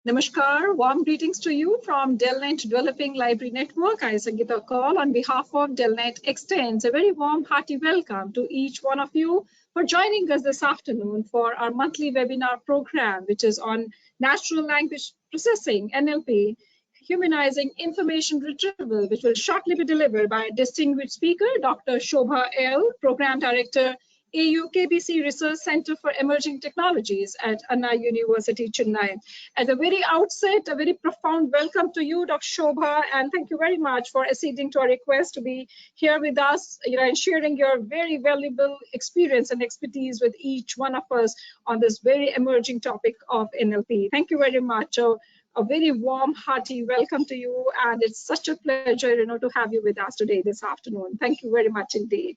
Namaskar, warm greetings to you from DELNET Developing Library Network. I, Sangeeta Kaul, on behalf of DELNET, extends a very warm, hearty welcome to each one of you for joining us this afternoon for our monthly webinar program, which is on Natural Language Processing, NLP, Humanizing Information Retrieval, which will shortly be delivered by a distinguished speaker, Dr. Sobha L., Program Director, AU-KBC Research Center for Emerging Technologies at Anna University, Chennai. At the very outset, a very profound welcome to you, Dr. Sobha, and thank you very much for acceding to our request to be here with us, and sharing your very valuable experience and expertise with each one of us on this very emerging topic of NLP. Thank you very much. A very warm, hearty welcome to you, and it's such a pleasure, to have you with us today, this afternoon. Thank you very much indeed.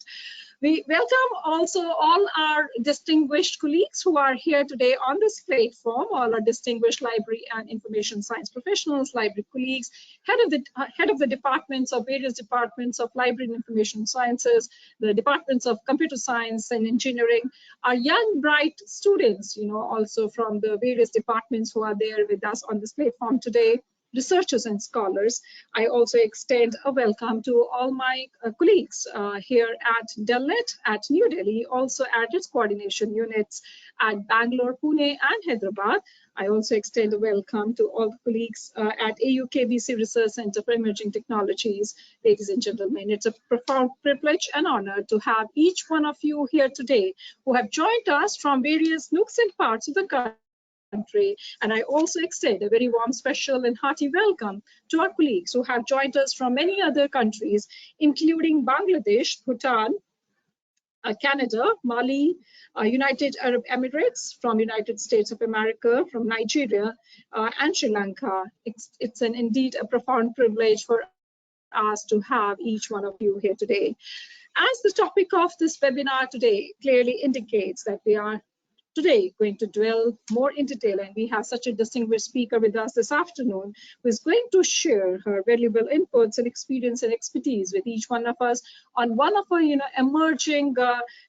We welcome also all our distinguished colleagues who are here today on this platform, all our distinguished library and information science professionals, library colleagues, head of the departments of various departments of library and information sciences, the departments of computer science and engineering, our young, bright students, also from the various departments who are there with us on this platform today, researchers and scholars. I also extend a welcome to all my colleagues here at DELNET at New Delhi, also at its coordination units at Bangalore, Pune, and Hyderabad. I also extend a welcome to all the colleagues at AU-KBC Research Center for Emerging Technologies. Ladies and gentlemen, it's a profound privilege and honor to have each one of you here today who have joined us from various nooks and parts of the country. And I also extend a very warm, special and hearty welcome to our colleagues who have joined us from many other countries, including Bangladesh, Bhutan, Canada, Mali, United Arab Emirates, from United States of America, from Nigeria, and Sri Lanka. It's indeed a profound privilege for us to have each one of you here today. As the topic of this webinar today clearly indicates, that we are today going to dwell more in detail, and we have such a distinguished speaker with us this afternoon who is going to share her valuable inputs and experience and expertise with each one of us on one of our emerging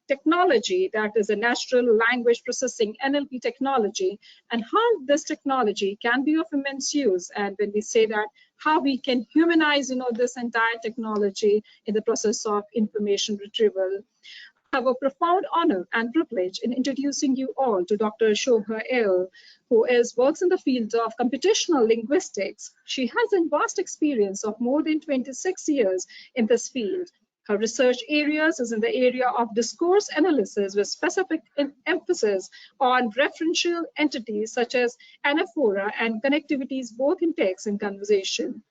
technology, that is a natural language processing, NLP technology, and how this technology can be of immense use. And when we say that, how we can humanize this entire technology in the process of information retrieval. I have a profound honor and privilege in introducing you all to Dr. Sobha L., who works in the field of computational linguistics. She has a vast experience of more than 26 years in this field. Her research areas is in the area of discourse analysis with specific emphasis on referential entities such as Anaphora and connectivities both in text and conversation.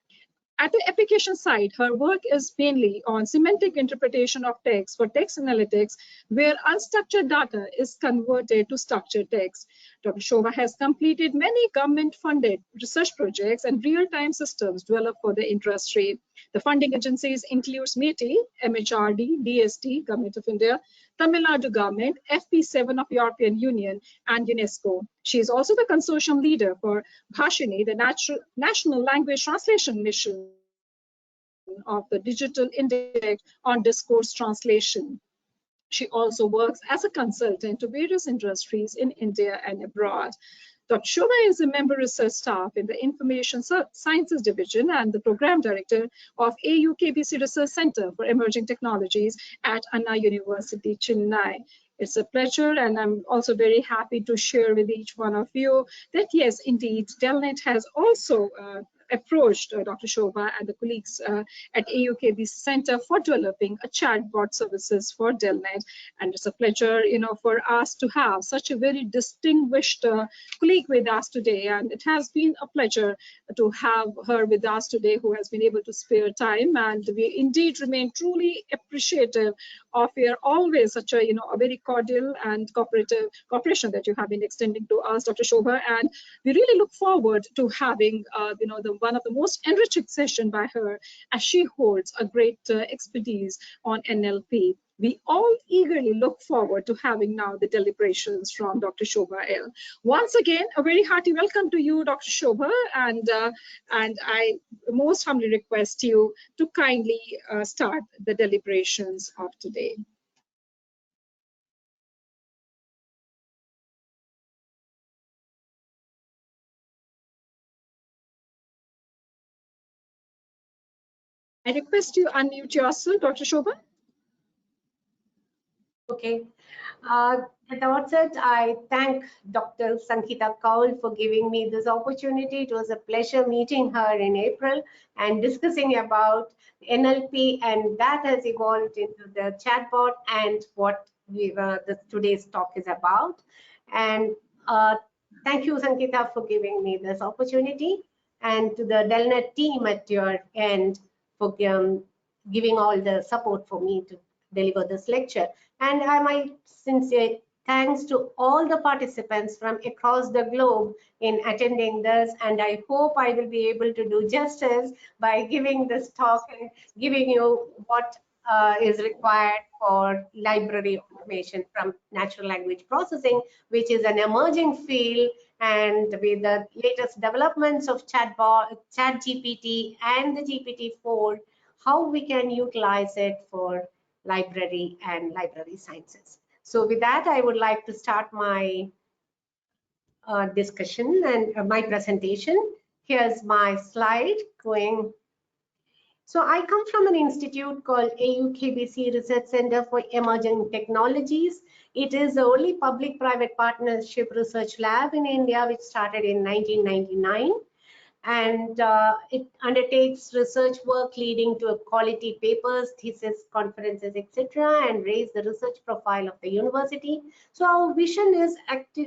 At the application side, her work is mainly on semantic interpretation of text for text analytics, where unstructured data is converted to structured text. Dr. Sobha has completed many government-funded research projects and real-time systems developed for the industry. The funding agencies include MITI, MHRD, DST, Government of India, Tamil Nadu Government, FP7 of European Union, and UNESCO. She is also the consortium leader for Bhashini, the National Language Translation Mission of the Digital Index on Discourse Translation. She also works as a consultant to various industries in India and abroad. Dr. Sobha is a member research staff in the Information Sciences Division and the Program Director of AU-KBC Research Center for Emerging Technologies at Anna University, Chennai. It's a pleasure, and I'm also very happy to share with each one of you that, yes, indeed, DELNET has also approached Dr. Sobha and the colleagues at AU-KBC Center for developing a chatbot services for DELNET. And it's a pleasure, for us to have such a very distinguished colleague with us today. And it has been a pleasure to have her with us today, who has been able to spare time. And we indeed remain truly appreciative of your always such a, a very cordial and cooperative cooperation that you have been extending to us, Dr. Sobha. And we really look forward to having, one of the most enriching session by her, as she holds a great expertise on NLP. We all eagerly look forward to having now the deliberations from Dr. Sobha L. Once again, a very hearty welcome to you, Dr. Sobha, and I most humbly request you to kindly start the deliberations of today. I request you unmute yourself, Dr. Sobha. Okay. At the outset, I thank Dr. Sangeeta Kaul for giving me this opportunity. It was a pleasure meeting her in April and discussing about NLP, and that has evolved into the chatbot and what today's talk is about. And thank you, Sangeeta, for giving me this opportunity, and to the DELNET team at your end for giving all the support for me to deliver this lecture. And I might sincere thanks to all the participants from across the globe in attending this, and I hope I will be able to do justice by giving this talk and giving you what is required for library automation from natural language processing, which is an emerging field, and with the latest developments of chatbot, ChatGPT and the GPT-4, how we can utilize it for library and library sciences. So with that, I would like to start my discussion and my presentation. Here's my slide going. So I come from an institute called AU-KBC Research Center for Emerging Technologies. It is the only public-private partnership research lab in India, which started in 1999. And it undertakes research work leading to quality papers, thesis, conferences, etc., and raise the research profile of the university. So our vision is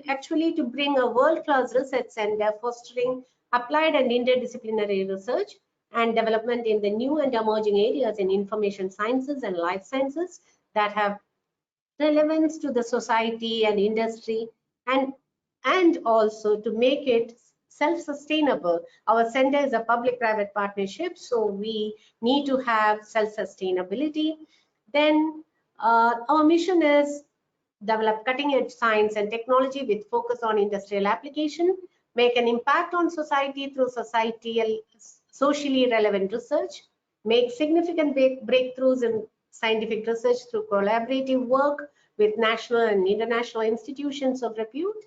actually to bring a world-class research center fostering applied and interdisciplinary research and development in the new and emerging areas in information sciences and life sciences that have relevance to the society and industry, and also to make it self-sustainable. Our center is a public-private partnership, so we need to have self-sustainability. Then our mission is develop cutting-edge science and technology with focus on industrial application, make an impact on society through socially relevant research, make significant breakthroughs in scientific research through collaborative work with national and international institutions of repute,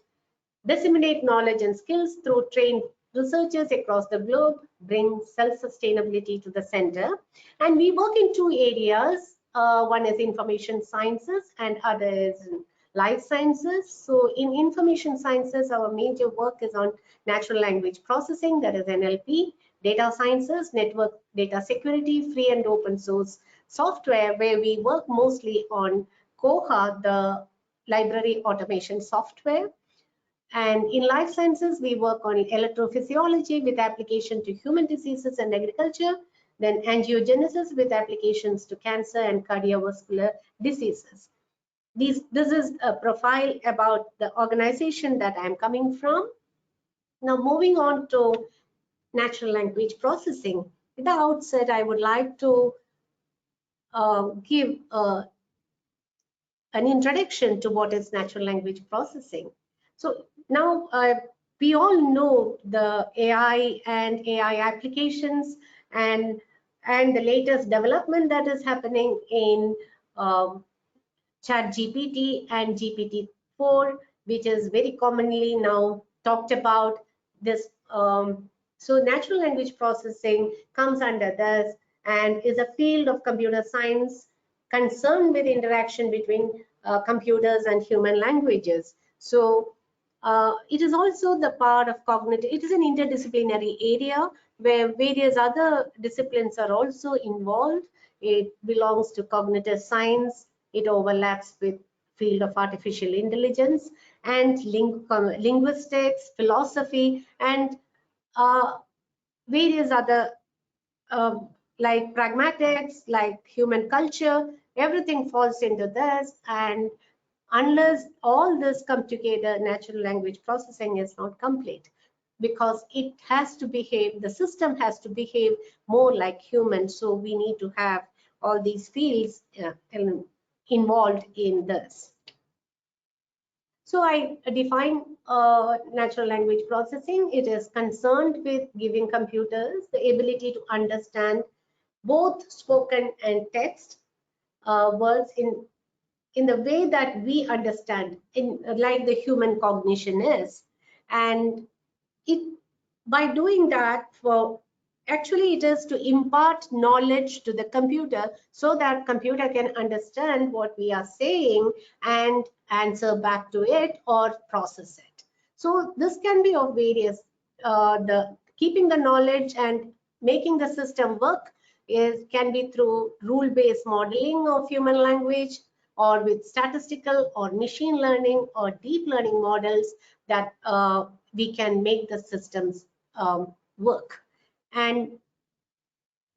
disseminate knowledge and skills through trained researchers across the globe, bring self-sustainability to the center. And we work in two areas. One is information sciences and other is life sciences. So in information sciences, our major work is on natural language processing, that is NLP, data sciences, network data security, free and open source software, where we work mostly on Koha, the library automation software. And in life sciences, we work on electrophysiology with application to human diseases and agriculture, then angiogenesis with applications to cancer and cardiovascular diseases. This is a profile about the organization that I'm coming from. Now, moving on to natural language processing. At the outset, I would like to give an introduction to what is natural language processing. So now we all know the AI and AI applications and the latest development that is happening in ChatGPT and GPT-4, which is very commonly now talked about. This so natural language processing comes under this and is a field of computer science concerned with interaction between computers and human languages. So it is also the part of cognitive, it is an interdisciplinary area where various other disciplines are also involved. It belongs to cognitive science, it overlaps with field of artificial intelligence and linguistics, philosophy, and various other like pragmatics, like human culture, everything falls into this. And unless all this come together, natural language processing is not complete, because it has to behave, the system has to behave more like humans. So we need to have all these fields involved in this. So I define natural language processing. It is concerned with giving computers the ability to understand both spoken and text words in the way that we understand, in like the human cognition is. And it, by doing that, for actually it is to impart knowledge to the computer so that computer can understand what we are saying and answer back to it or process it. So this can be of various, the keeping the knowledge and making the system work can be through rule-based modeling of human language, or with statistical or machine learning or deep learning models that we can make the systems work. And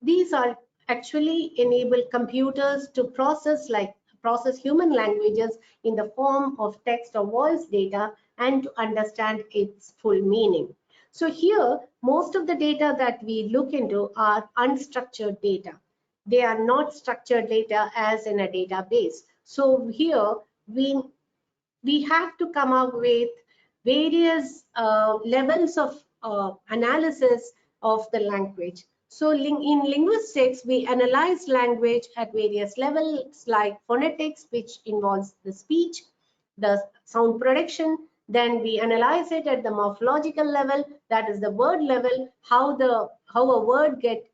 these are actually enable computers to process human languages in the form of text or voice data and to understand its full meaning. So here, most of the data that we look into are unstructured data. They are not structured data as in a database. So here we have to come up with various levels of analysis of the language. So in linguistics, we analyze language at various levels like phonetics, which involves the speech, the sound production. Then we analyze it at the morphological level, that is the word level, how a word get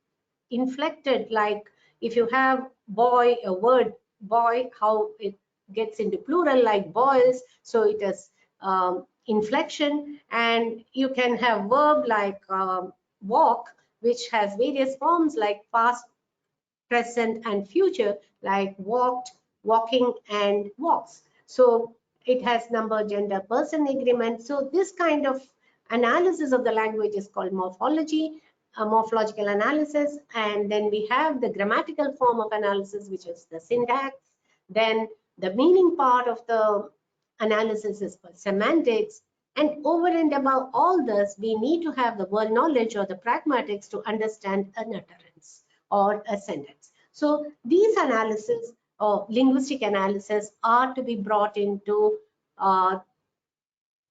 inflected, like if you have boy, a word boy, how it gets into plural like boys, so it is inflection. And you can have verb like walk, which has various forms like past, present and future, like walked, walking and walks. So it has number, gender, person agreement. So this kind of analysis of the language is called morphology, morphological analysis. And then we have the grammatical form of analysis, which is the syntax. Then the meaning part of the analysis is called semantics. And over and above all this, we need to have the word knowledge or the pragmatics to understand an utterance or a sentence. So these analysis or linguistic analysis are to be brought into the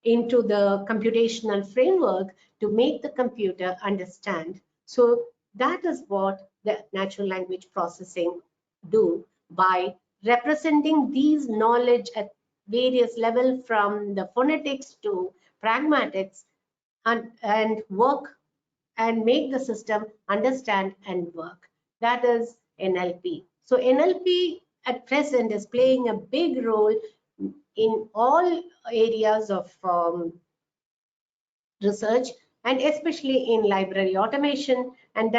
computational framework to make the computer understand. So that is what the natural language processing do by representing these knowledge at various levels, from the phonetics to pragmatics, and work and make the system understand and work. That is NLP. So NLP at present is playing a big role in all areas of research, and especially in library automation. And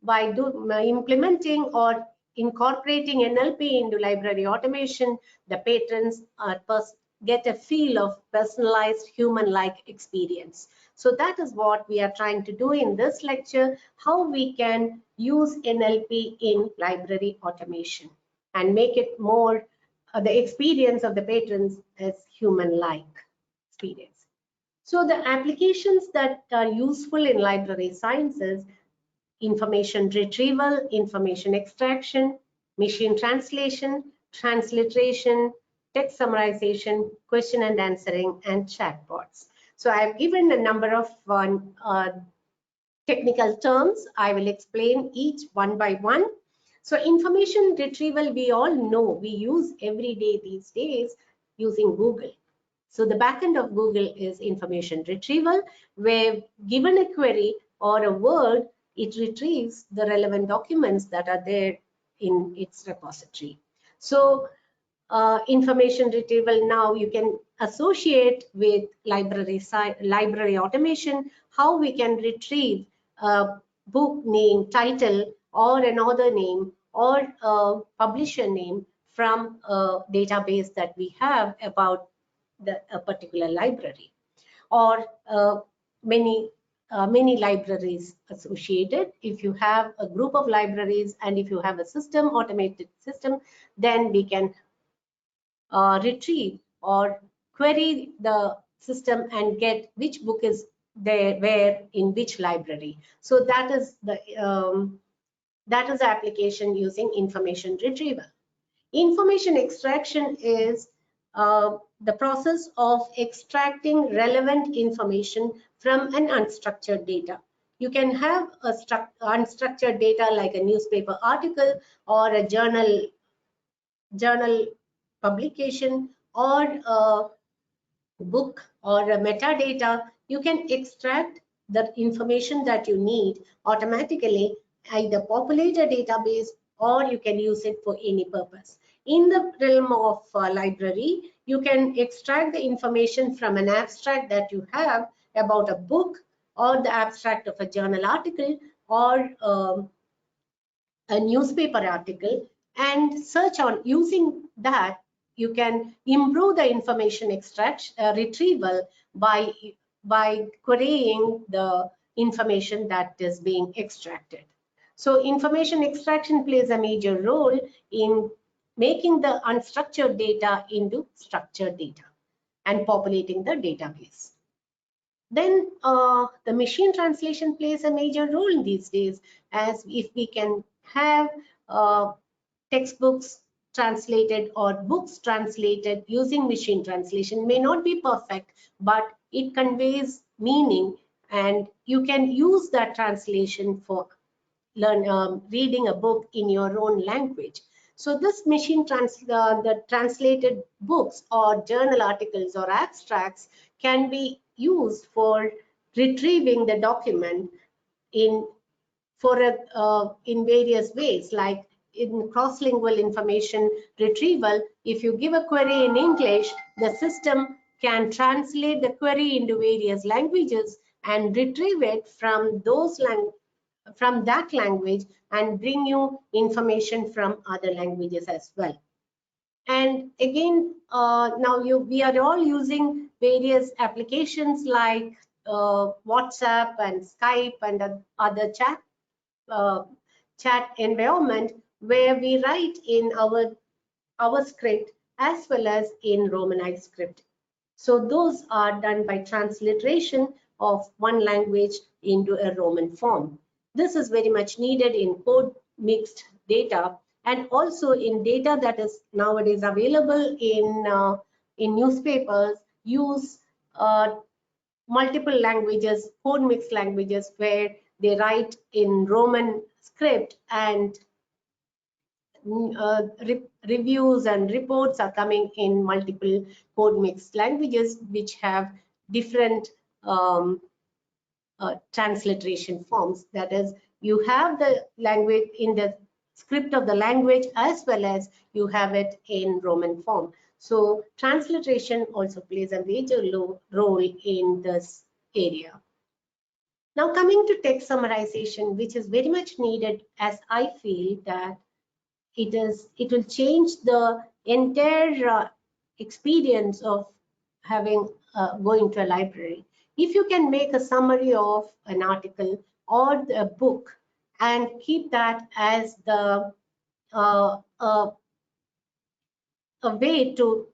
by implementing or incorporating NLP into library automation, the patrons get a feel of personalized human-like experience. So that is what we are trying to do in this lecture, how we can use NLP in library automation and make it more the experience of the patrons as human-like experience. So the applications that are useful in library sciences: information retrieval, information extraction, machine translation, transliteration, text summarization, question and answering, and chatbots. So I've given a number of technical terms. I will explain each one by one. So information retrieval, we all know, we use every day these days using Google. So the backend of Google is information retrieval, where given a query or a word, it retrieves the relevant documents that are there in its repository. So information retrieval now you can associate with library automation, how we can retrieve a book name, title, or an author name, or a publisher name from a database that we have about a particular library, or many libraries associated. If you have a group of libraries and if you have a system, automated system, then we can retrieve or query the system and get which book is there, where, in which library. So that is the application using information retrieval. Information extraction is the process of extracting relevant information from an unstructured data. You can have a unstructured data like a newspaper article or a journal publication, or a book or a metadata. You can extract the information that you need automatically, either populate a database or you can use it for any purpose. In the realm of library, you can extract the information from an abstract that you have about a book, or the abstract of a journal article, or a newspaper article, and search on. Using that, you can improve the information extraction retrieval by querying the information that is being extracted. So information extraction plays a major role in making the unstructured data into structured data and populating the database. Then the machine translation plays a major role these days, as if we can have textbooks translated or books translated using machine translation. May not be perfect, but it conveys meaning, and you can use that translation for reading a book in your own language. So this machine the translated books or journal articles or abstracts can be used for retrieving the document in various ways, like in cross-lingual information retrieval. If you give a query in English, the system can translate the query into various languages and retrieve it from that language and bring you information from other languages as well. And again, now we are all using various applications like WhatsApp and Skype and other chat environment, where we write in our script as well as in Romanized script. So those are done by transliteration of one language into a Roman form. This is very much needed in code mixed data, and also in data that is nowadays available in newspapers. Use multiple languages, code mixed languages, where they write in Roman script, and reviews and reports are coming in multiple code mixed languages, which have different transliteration forms. That is, you have the language in the script of the language, as well as you have it in Roman form. So transliteration also plays a major role in this area. Now coming to text summarization, which is very much needed, as I feel that it will change the entire experience of having going to a library. If you can make a summary of an article or a book and keep that as the a way to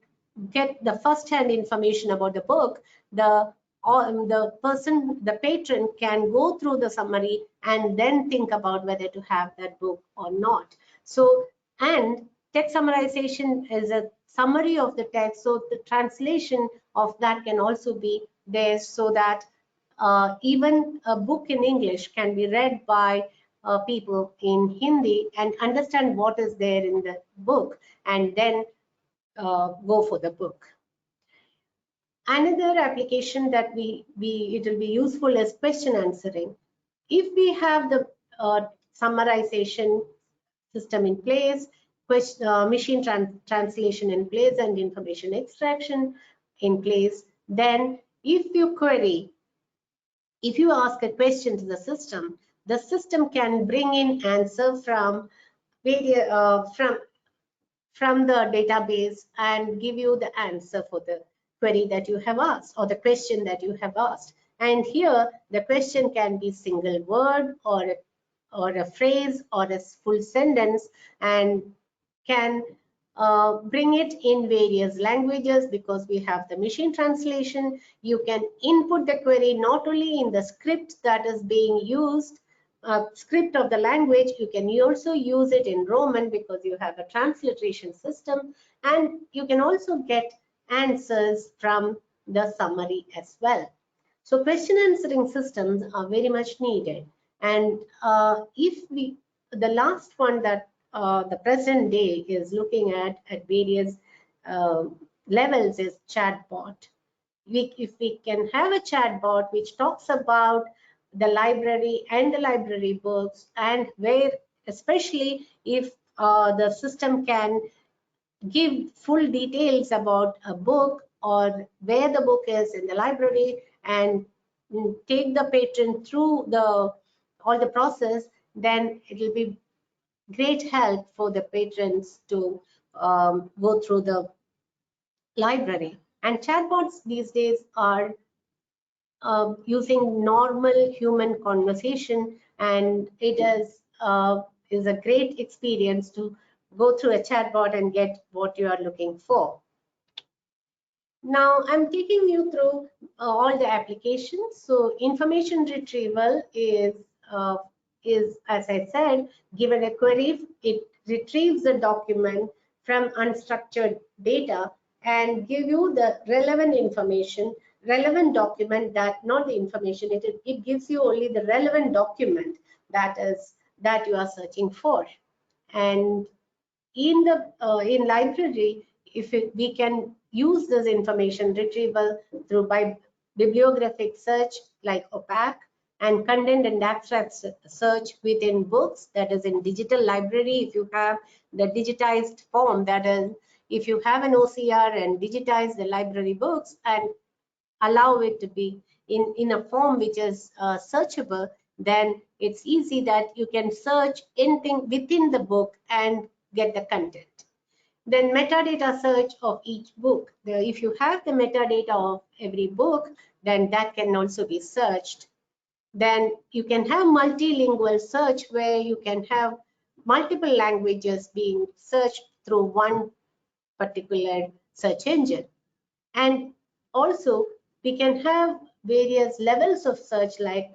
get the first-hand information about the book, the patron can go through the summary and then think about whether to have that book or not. So, and text summarization is a summary of the text, so the translation of that can also be there, so that even a book in English can be read by people in Hindi and understand what is there in the book, and then go for the book. Another application that it will be useful is question answering. If we have the summarization system in place, machine translation in place, and information extraction in place, then if you ask a question to the system can bring in answer from the database and give you the answer for the query that you have asked, or the question that you have asked. And here the question can be single word or a phrase or a full sentence, and can bring it in various languages. Because we have the machine translation, you can input the query not only in the script that is being used, script of the language, you can also use it in Roman because you have a transliteration system, and you can also get answers from the summary as well. So question answering systems are very much needed. And the last one that the present day is looking at various levels is chatbot. If we can have a chatbot which talks about the library and the library books, and where, especially if the system can give full details about a book or where the book is in the library, and take the patron through all the process, then it will be great help for the patrons to go through the library. And chatbots these days are using normal human conversation, and it is a great experience to go through a chatbot and get what you are looking for. Now I'm taking you through all the applications. So information retrieval is, as I said, given a query, it retrieves the document from unstructured data and give you the relevant information, relevant document, that not the information, it gives you only the relevant document that you are searching for. And in the in library, we can use this information retrieval through bibliographic search like OPAC, and content and abstract search within books, that is in digital library. If you have the digitized form, that is, if you have an OCR and digitize the library books and allow it to be in a form which is searchable, then it's easy that you can search anything within the book and get the content. Then metadata search of each book. If you have the metadata of every book, then that can also be searched. Then you can have multilingual search, where you can have multiple languages being searched through one particular search engine. And also we can have various levels of search, like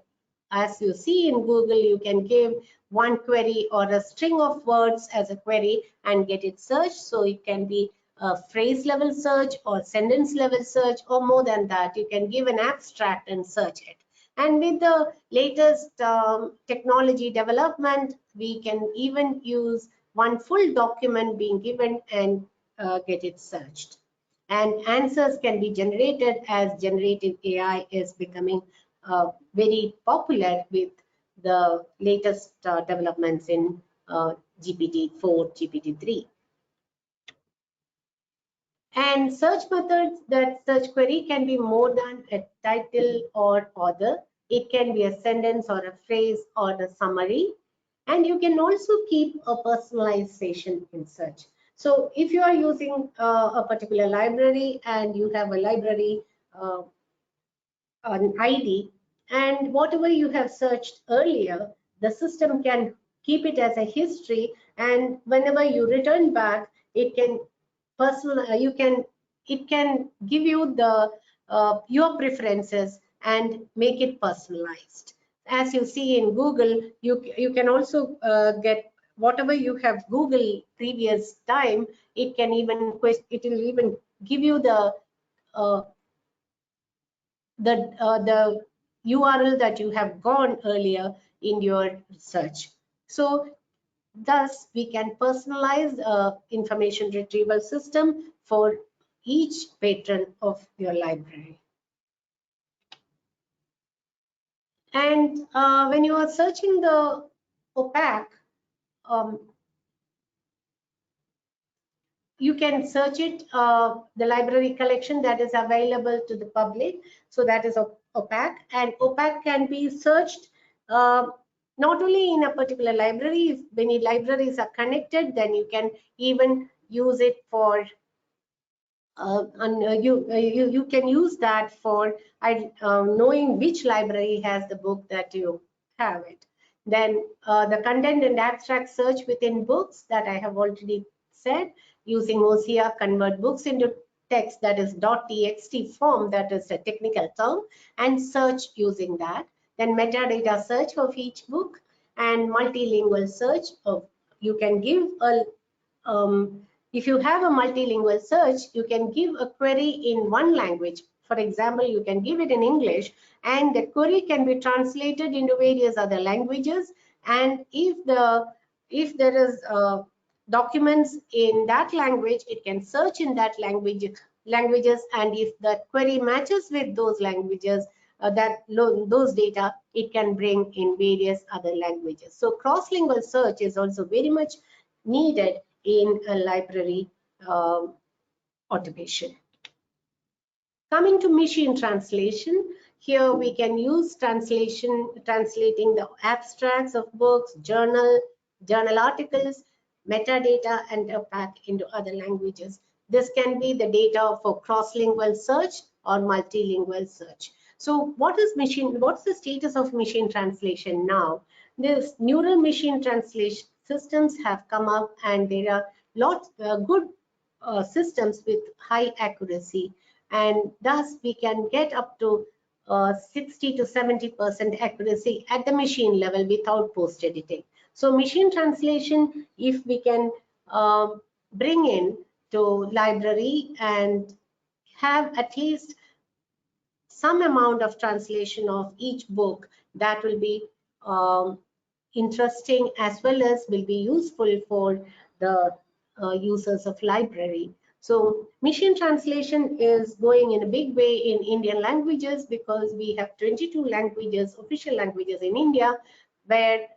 as you see in Google, you can give one query or a string of words as a query and get it searched. So it can be a phrase level search or sentence level search, or more than that, you can give an abstract and search it. And with the latest technology development, we can even use one full document being given and get it searched. And answers can be generated, as generative AI is becoming very popular with the latest developments in GPT-4, GPT-3. And search methods, that search query can be more than a title or author. It can be a sentence or a phrase or a summary. And you can also keep a personalization in search. So if you are using a particular library and you have a library an ID, and whatever you have searched earlier, the system can keep it as a history, and whenever you return back, it can it can give you the your preferences and make it personalized. As you see in Google, you can also get whatever you have Google previous time. It will even give you the URL that you have gone earlier in your search. So thus we can personalize information retrieval system for each patron of your library. And when you are searching the OPAC, you can search it, the library collection that is available to the public. So that is OPAC, and OPAC can be searched not only in a particular library. If many libraries are connected, then you can even use it for you can use that for knowing which library has the book that you have it. Then the content and abstract search within books, that I have already said, using OCR, convert books into text, that is .txt form, that is a technical term, and search using that. Then metadata search of each book, and multilingual search of, you can give a if you have a multilingual search, you can give a query in one language. For example, you can give it in English, and the query can be translated into various other languages. And if there is documents in that language, it can search in that languages. And if the query matches with those languages, those data it can bring in various other languages. So cross-lingual search is also very much needed in a library automation. Coming to machine translation, here we can use translating the abstracts of books, journal articles, metadata, and OPAC into other languages. This can be the data for cross-lingual search or multilingual search. So what's the status of machine translation now? This neural machine translation systems have come up, and there are lots good systems with high accuracy, and thus we can get up to 60 to 70% accuracy at the machine level without post editing. So machine translation, if we can bring in to library and have at least some amount of translation of each book, that will be interesting as well as will be useful for the users of library. So machine translation is going in a big way in Indian languages, because we have 22 languages, official languages in India, where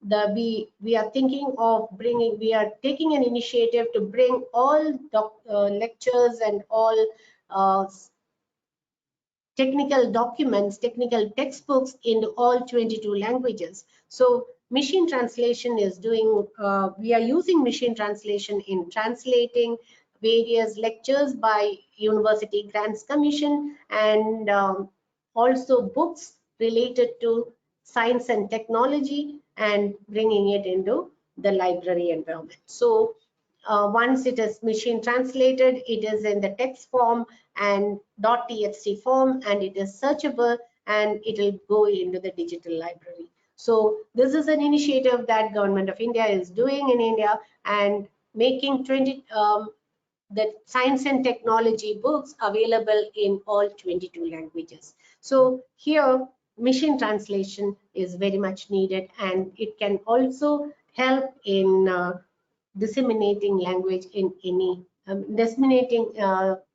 we are thinking of we are taking an initiative to bring all lectures and all technical documents, technical textbooks into all 22 languages. So machine translation is doing, we are using machine translation in translating various lectures by University Grants Commission, and also books related to science and technology, and bringing it into the library environment. So once it is machine translated, it is in the text form and .txt form, and it is searchable, and it will go into the digital library. So this is an initiative that Government of India is doing in India, and making the science and technology books available in all 22 languages. So here machine translation is very much needed, and it can also help in disseminating language in any disseminating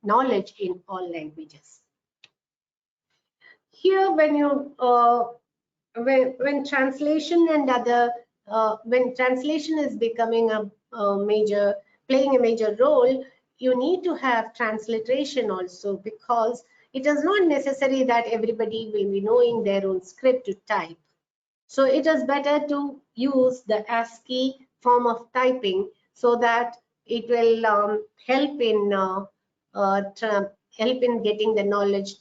knowledge in all languages. Here, when you when translation and other when translation is becoming playing a major role, you need to have transliteration also, because it is not necessary that everybody will be knowing their own script to type. So it is better to use the ASCII form of typing, so that it will help in getting the knowledge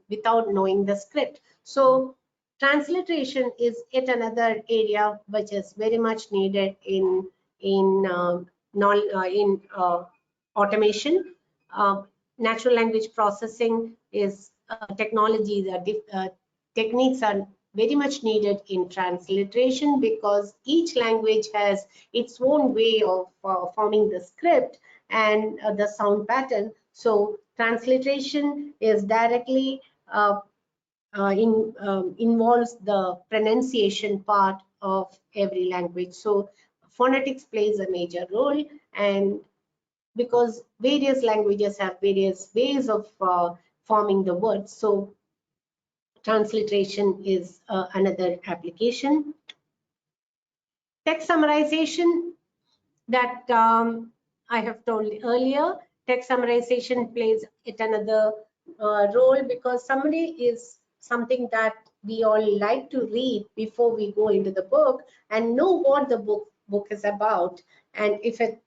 without knowing the script. So transliteration is yet another area which is very much needed in automation. Natural language processing is techniques are very much needed in transliteration, because each language has its own way of forming the script and the sound pattern. So transliteration is directly involves the pronunciation part of every language. So phonetics plays a major role, and because various languages have various ways of forming the words, so transliteration is another application. Text summarization, that I have told earlier, text summarization plays yet another role, because summary is something that we all like to read before we go into the book and know what the book is about. And if it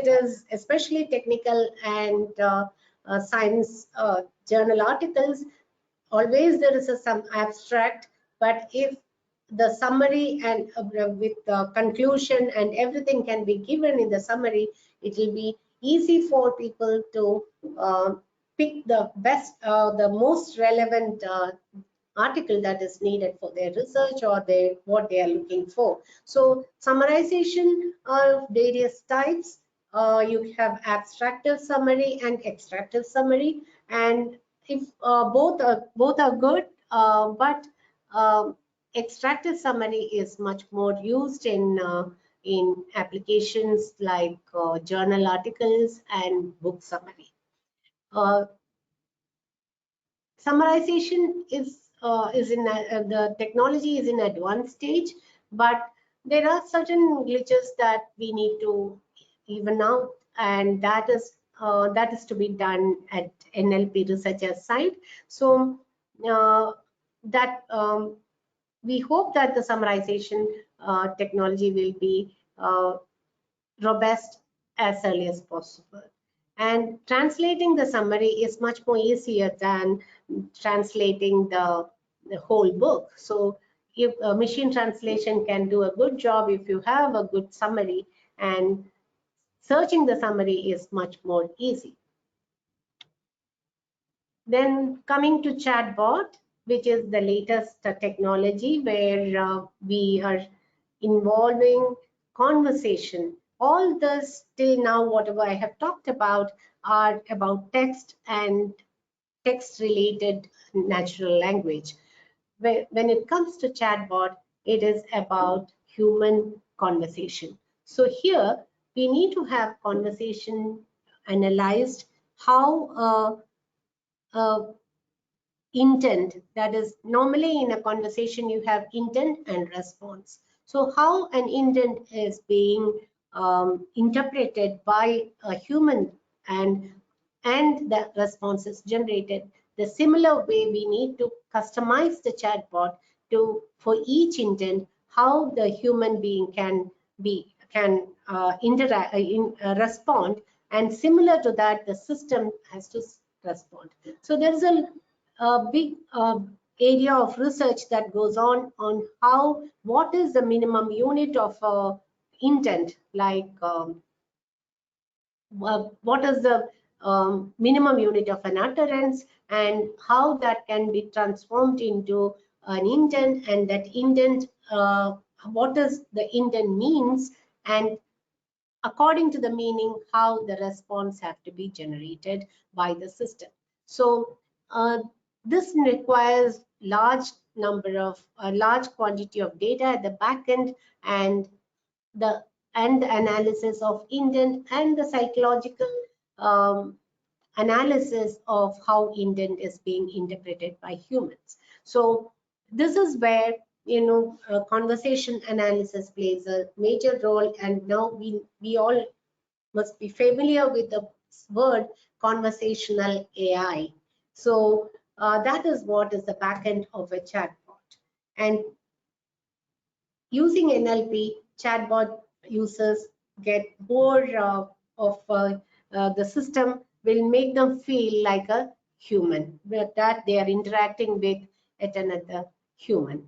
is especially technical and science journal articles, always there is some abstract, but if the summary and with the conclusion and everything can be given in the summary, it will be easy for people to pick the best, the most relevant article that is needed for their research or what they are looking for. So summarization of various types. You have abstractive summary and extractive summary, and if both are good, but extractive summary is much more used in applications like journal articles and book summary. Summarization is in the technology is in advanced stage, but there are certain glitches that we need to even out, and that is to be done at NLP researchers side. So that we hope that the summarization technology will be robust as early as possible. And translating the summary is much more easier than translating the whole book. So if machine translation can do a good job if you have a good summary, and searching the summary is much more easy. Then coming to Chatbot, which is the latest technology where we are involving conversation. All this till now, whatever I have talked about, are about text and text related natural language. When it comes to Chatbot, it is about human conversation. So here we need to have conversation analyzed, how intent, that is, normally in a conversation you have intent and response. So how an intent is being interpreted by a human, and the response is generated, the similar way we need to customize the chatbot to, for each intent, how the human being can interact, respond, and similar to that the system has to respond. So there is a big area of research that goes on how, what is the minimum unit of intent, like what is the minimum unit of an utterance, and how that can be transformed into an intent, and that intent, what does the intent means, and according to the meaning, how the response have to be generated by the system. So this requires large quantity of data at the back end, and the analysis of intent, and the psychological analysis of how intent is being interpreted by humans. So this is where, you know, conversation analysis plays a major role, and now we all must be familiar with the word conversational AI. So that is what is the backend of a chatbot. And using NLP, chatbot users get more of the system will make them feel like a human, that they are interacting with yet another human.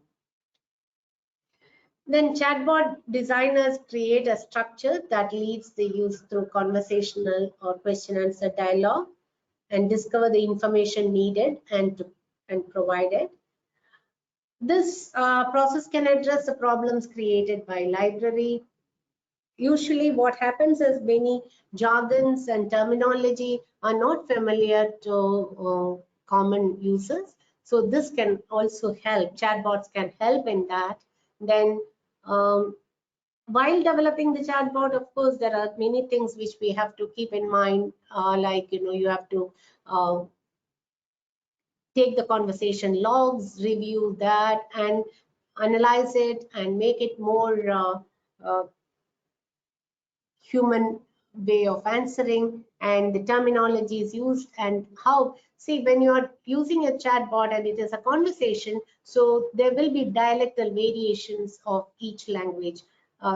Then chatbot designers create a structure that leads the user through conversational or question answer dialogue, and discover the information needed and provided. This process can address the problems created by library. Usually what happens is many jargons and terminology are not familiar to common users. So this can also help, chatbots can help in that. Then while developing the chatbot, of course, there are many things which we have to keep in mind, like, you know, you have to take the conversation logs, review that, and analyze it, and make it more human way of answering, and the terminology is used, and how, see, when you are using a chatbot and it is a conversation, so there will be dialectal variations of each language.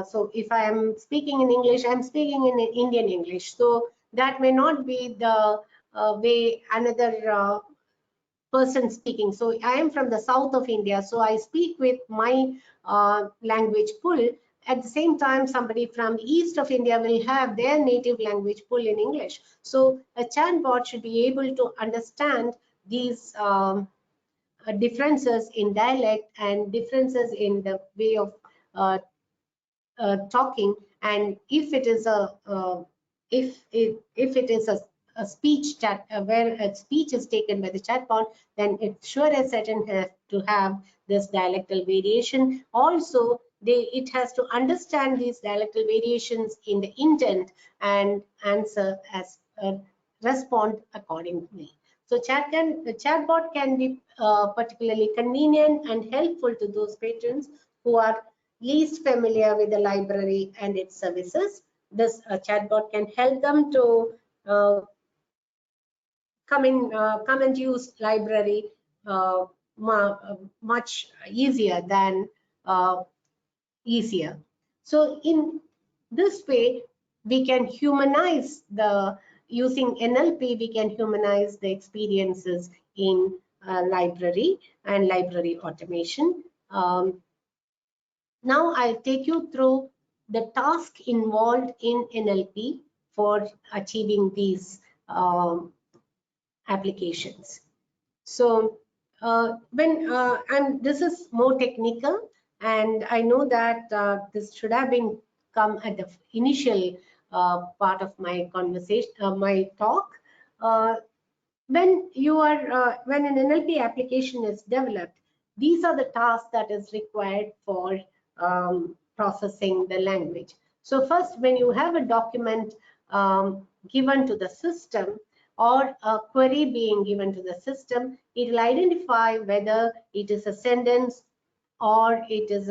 So if I am speaking in English, I'm speaking in Indian English, so that may not be the way another person speaking. So I am from the south of India, so I speak with my language pool. At the same time, somebody from the east of India will have their native language pool in English. So a chatbot should be able to understand these differences in dialect and differences in the way of talking. And if it is if it is a speech chat where a speech is taken by the chatbot, then it sure as certain has to have this dialectal variation. Also, it has to understand these dialectal variations in the intent and answer as respond accordingly. So the chatbot can be particularly convenient and helpful to those patrons who are least familiar with the library and its services. This chatbot can help them to come and use library much easier than easier. So in this way, we can humanize using NLP, we can humanize the experiences in library and library automation. Now I'll take you through the task involved in NLP for achieving these applications. So and this is more technical, and I know that this should have been come at the initial part of my conversation, my talk. When an NLP application is developed, these are the tasks that is required for processing the language. So first, when you have a document given to the system, or a query being given to the system, it will identify whether it is a sentence or it is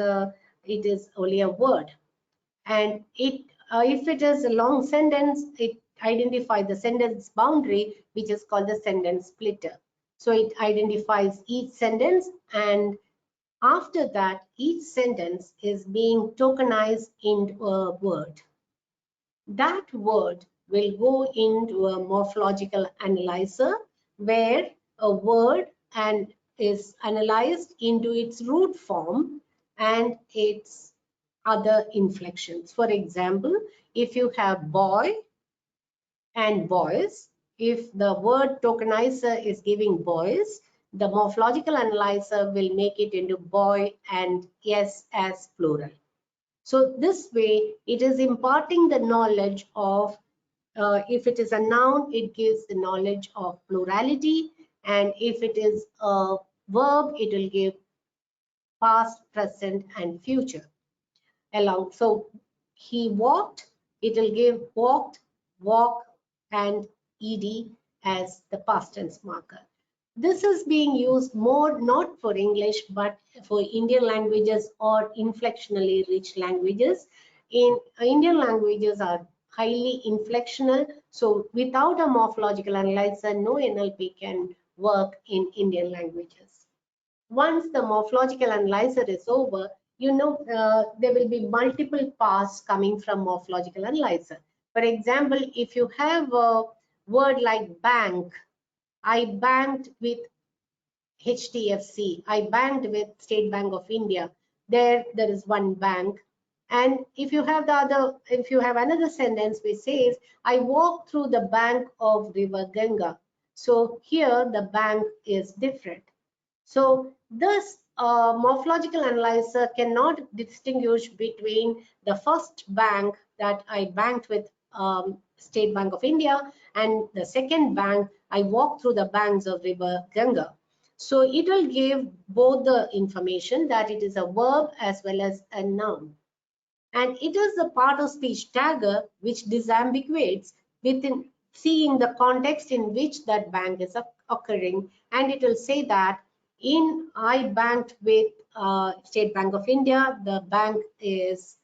only a word. And if it is a long sentence, it identifies the sentence boundary, which is called the sentence splitter. So it identifies each sentence, and after that, each sentence is being tokenized into a word. That word will go into a morphological analyzer, where a word is analyzed into its root form and its other inflections. For example, if you have boy and boys, if the word tokenizer is giving boys, the morphological analyzer will make it into boy and yes as plural. So this way, it is imparting the knowledge of, if it is a noun, it gives the knowledge of plurality, and if it is a verb, it will give past, present, and future along. So he walked, it will give walked, walk, and ed as the past tense marker. This is being used more not for English, but for Indian languages or inflectionally rich languages. In Indian languages are highly inflectional, so without a morphological analyzer, no NLP can work in Indian languages. Once the morphological analyzer is over, you know there will be multiple paths coming from morphological analyzer. For example, if you have a word like bank, I banked with HDFC, I banked with State Bank of India. There is one bank. And if you have another sentence which says, I walked through the bank of River Ganga. So here the bank is different. So this morphological analyzer cannot distinguish between the first bank that I banked with State Bank of India and the second bank I walked through the banks of River Ganga. So it will give both the information that it is a verb as well as a noun. And it is the part of speech tagger which disambiguates within seeing the context in which that bank is occurring, and it will say that in I banked with State Bank of India, the bank is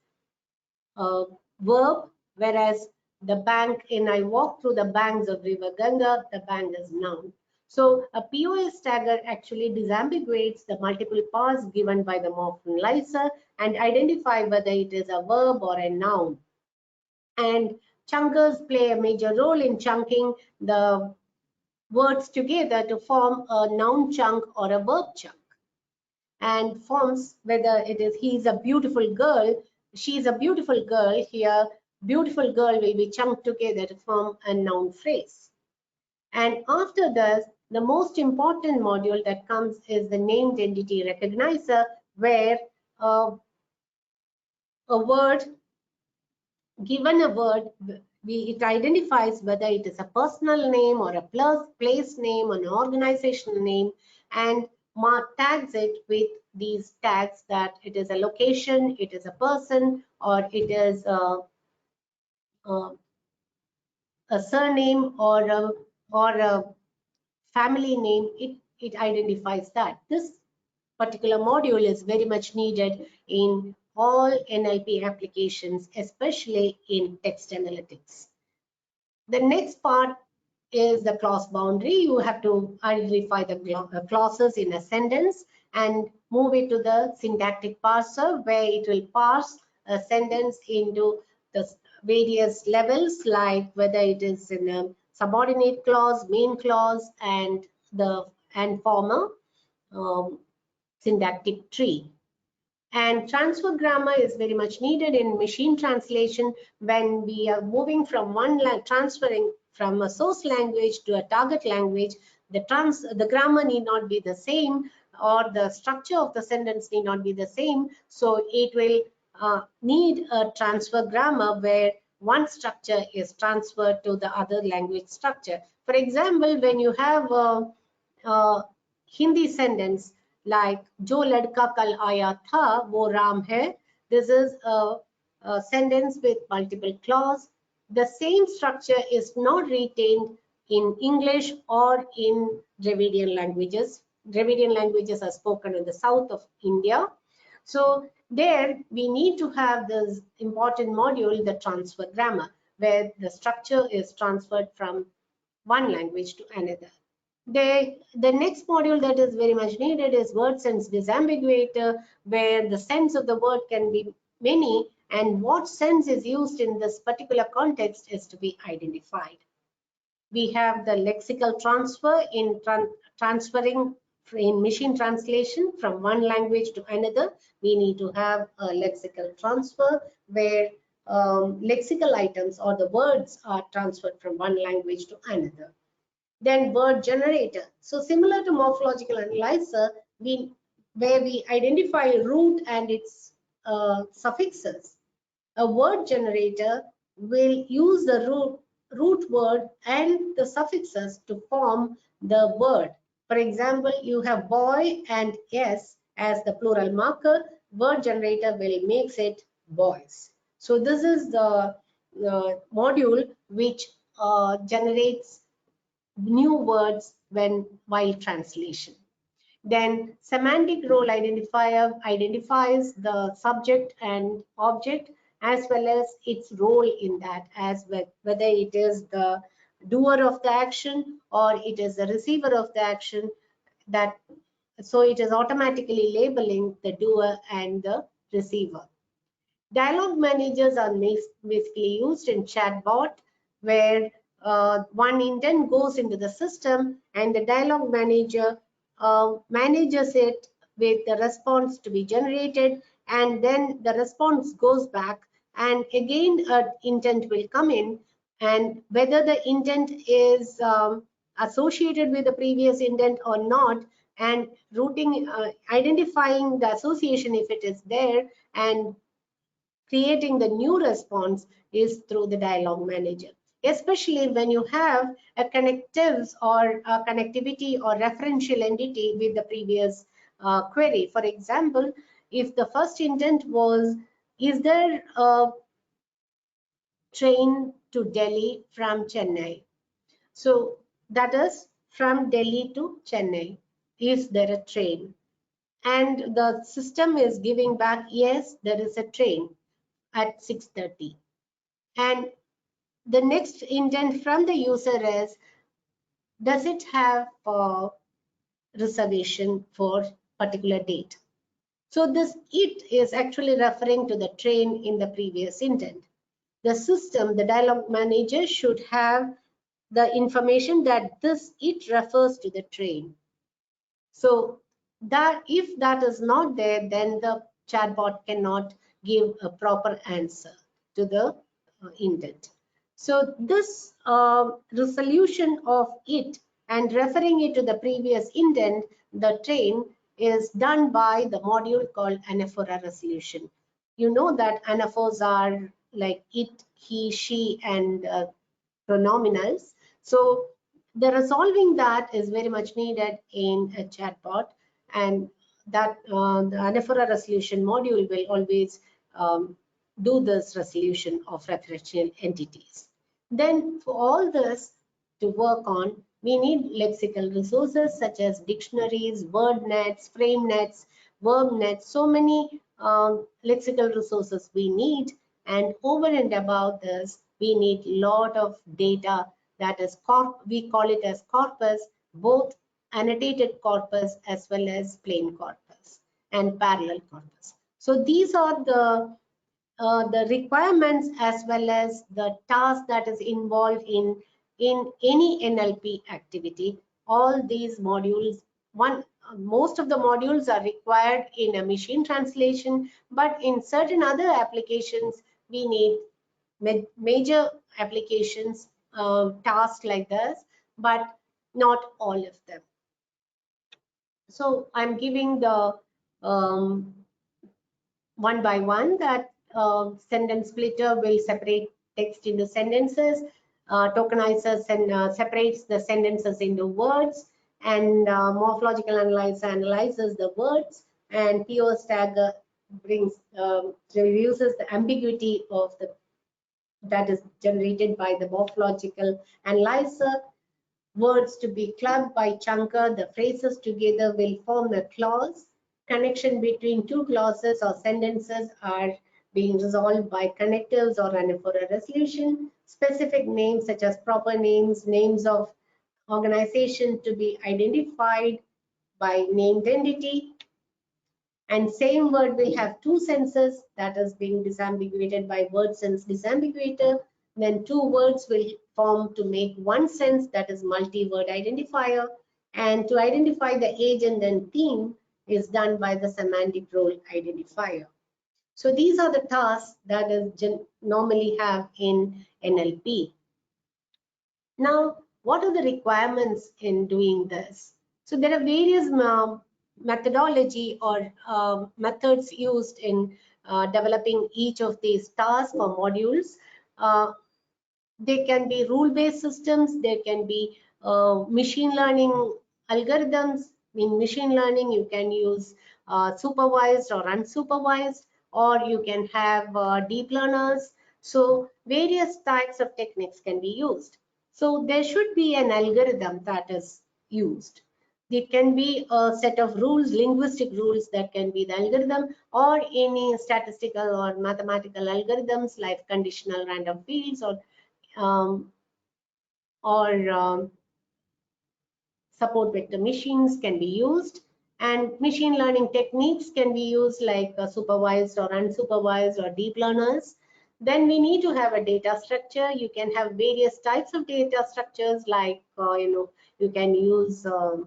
a verb, whereas the bank in I walked through the banks of River Ganga, the bank is noun. So a POS tagger actually disambiguates the multiple paths given by the morph analyzer and identify whether it is a verb or a noun. And chunkers play a major role in chunking the words together to form a noun chunk or a verb chunk, and forms whether it is he is a beautiful girl, she is a beautiful girl. Here beautiful girl will be chunked together to form a noun phrase. And after this, the most important module that comes is the named entity recognizer, where a word, given a word, it identifies whether it is a personal name or a place name or an organizational name, and tags it with these tags that it is a location, it is a person, or it is a surname or a family name, it identifies that. This particular module is very much needed in all NLP applications, especially in text analytics. The next part is the clause boundary. You have to identify the clauses in a sentence and move it to the syntactic parser, where it will parse a sentence into the various levels, like whether it is in a subordinate clause, main clause, and former syntactic tree. And transfer grammar is very much needed in machine translation when we are moving from transferring from a source language to a target language. The grammar need not be the same, or the structure of the sentence need not be the same. So it will need a transfer grammar where one structure is transferred to the other language structure. For example, when you have a Hindi sentence like जो लड़का कल आया था वो राम है, this is a sentence with multiple clause. The same structure is not retained in English or in Dravidian languages. Dravidian languages are spoken in the south of India. So there we need to have this important module, the transfer grammar, where the structure is transferred from one language to another. The next module that is very much needed is word sense disambiguator, where the sense of the word can be many, and what sense is used in this particular context is to be identified. We have the lexical transfer in transferring in machine translation from one language to another. We need to have a lexical transfer where lexical items or the words are transferred from one language to another. Then word generator. So similar to morphological analyzer, where we identify root and its suffixes, a word generator will use the root word and the suffixes to form the word. For example, you have boy and s as the plural marker. Word generator will makes it boys. So this is the module which generates new words while translation. Then semantic role identifier identifies the subject and object as well as its role in that, as whether it is the doer of the action or it is the receiver of the action. So it is automatically labeling the doer and the receiver. Dialogue managers are basically used in Chatbot, where one intent goes into the system and the dialogue manager manages it with the response to be generated, and then the response goes back and again an intent will come in, and whether the intent is associated with the previous intent or not, and routing, identifying the association if it is there, and creating the new response is through the dialogue manager, especially when you have a connectives or a connectivity or referential entity with the previous query. For example, if the first intent was, is there a train to Delhi from Chennai? So that is from Delhi to Chennai. Is there a train? And the system is giving back, yes, there is a train at 6:30. And the next intent from the user is, does it have a reservation for particular date? So this it is actually referring to the train in the previous intent. The system, the dialogue manager, should have the information that this it refers to the train. So that if that is not there, then the chatbot cannot give a proper answer to the intent. So this resolution of it and referring it to the previous intent, the train, is done by the module called Anaphora resolution. You know that anaphors are like it, he, she, and pronominals. So the resolving that is very much needed in a chatbot, and that the Anaphora resolution module will always do this resolution of referential entities. Then for all this to work on, We need lexical resources such as dictionaries, word nets, frame nets, verb nets, so many lexical resources we need. And over and above this, we need lot of data, that is we call it as corpus, both annotated corpus as well as plain corpus and parallel corpus. So these are the requirements as well as the task that is involved in any NLP activity. All these modules, most of the modules are required in a machine translation, but in certain other applications we need major applications, tasks like this, but not all of them. So I'm giving the one by one that sentence splitter will separate text into sentences, tokenizer separates the sentences into words, and morphological analyzer analyzes the words, and POS tagger reduces the ambiguity of the that is generated by the morphological analyzer. Words to be clubbed by chunker, the phrases together will form a clause. Connection between two clauses or sentences are being resolved by connectives or Anaphora resolution. Specific names such as proper names, names of organization to be identified by named entity. And same word will have two senses, that is being disambiguated by word sense disambiguator. Then two words will form to make one sense, that is multi-word identifier. And to identify the agent and theme is done by the semantic role identifier. So these are the tasks that is normally have in NLP. Now, what are the requirements in doing this? So there are various methodology or methods used in developing each of these tasks or modules. They can be rule-based systems, there can be machine learning algorithms. In machine learning, you can use supervised or unsupervised, or you can have deep learners. So various types of techniques can be used. So there should be an algorithm that is used. It can be a set of rules, linguistic rules, that can be the algorithm, or any statistical or mathematical algorithms like conditional random fields or support vector machines can be used. And machine learning techniques can be used like supervised or unsupervised or deep learners. Then we need to have a data structure. You can have various types of data structures like, you can use a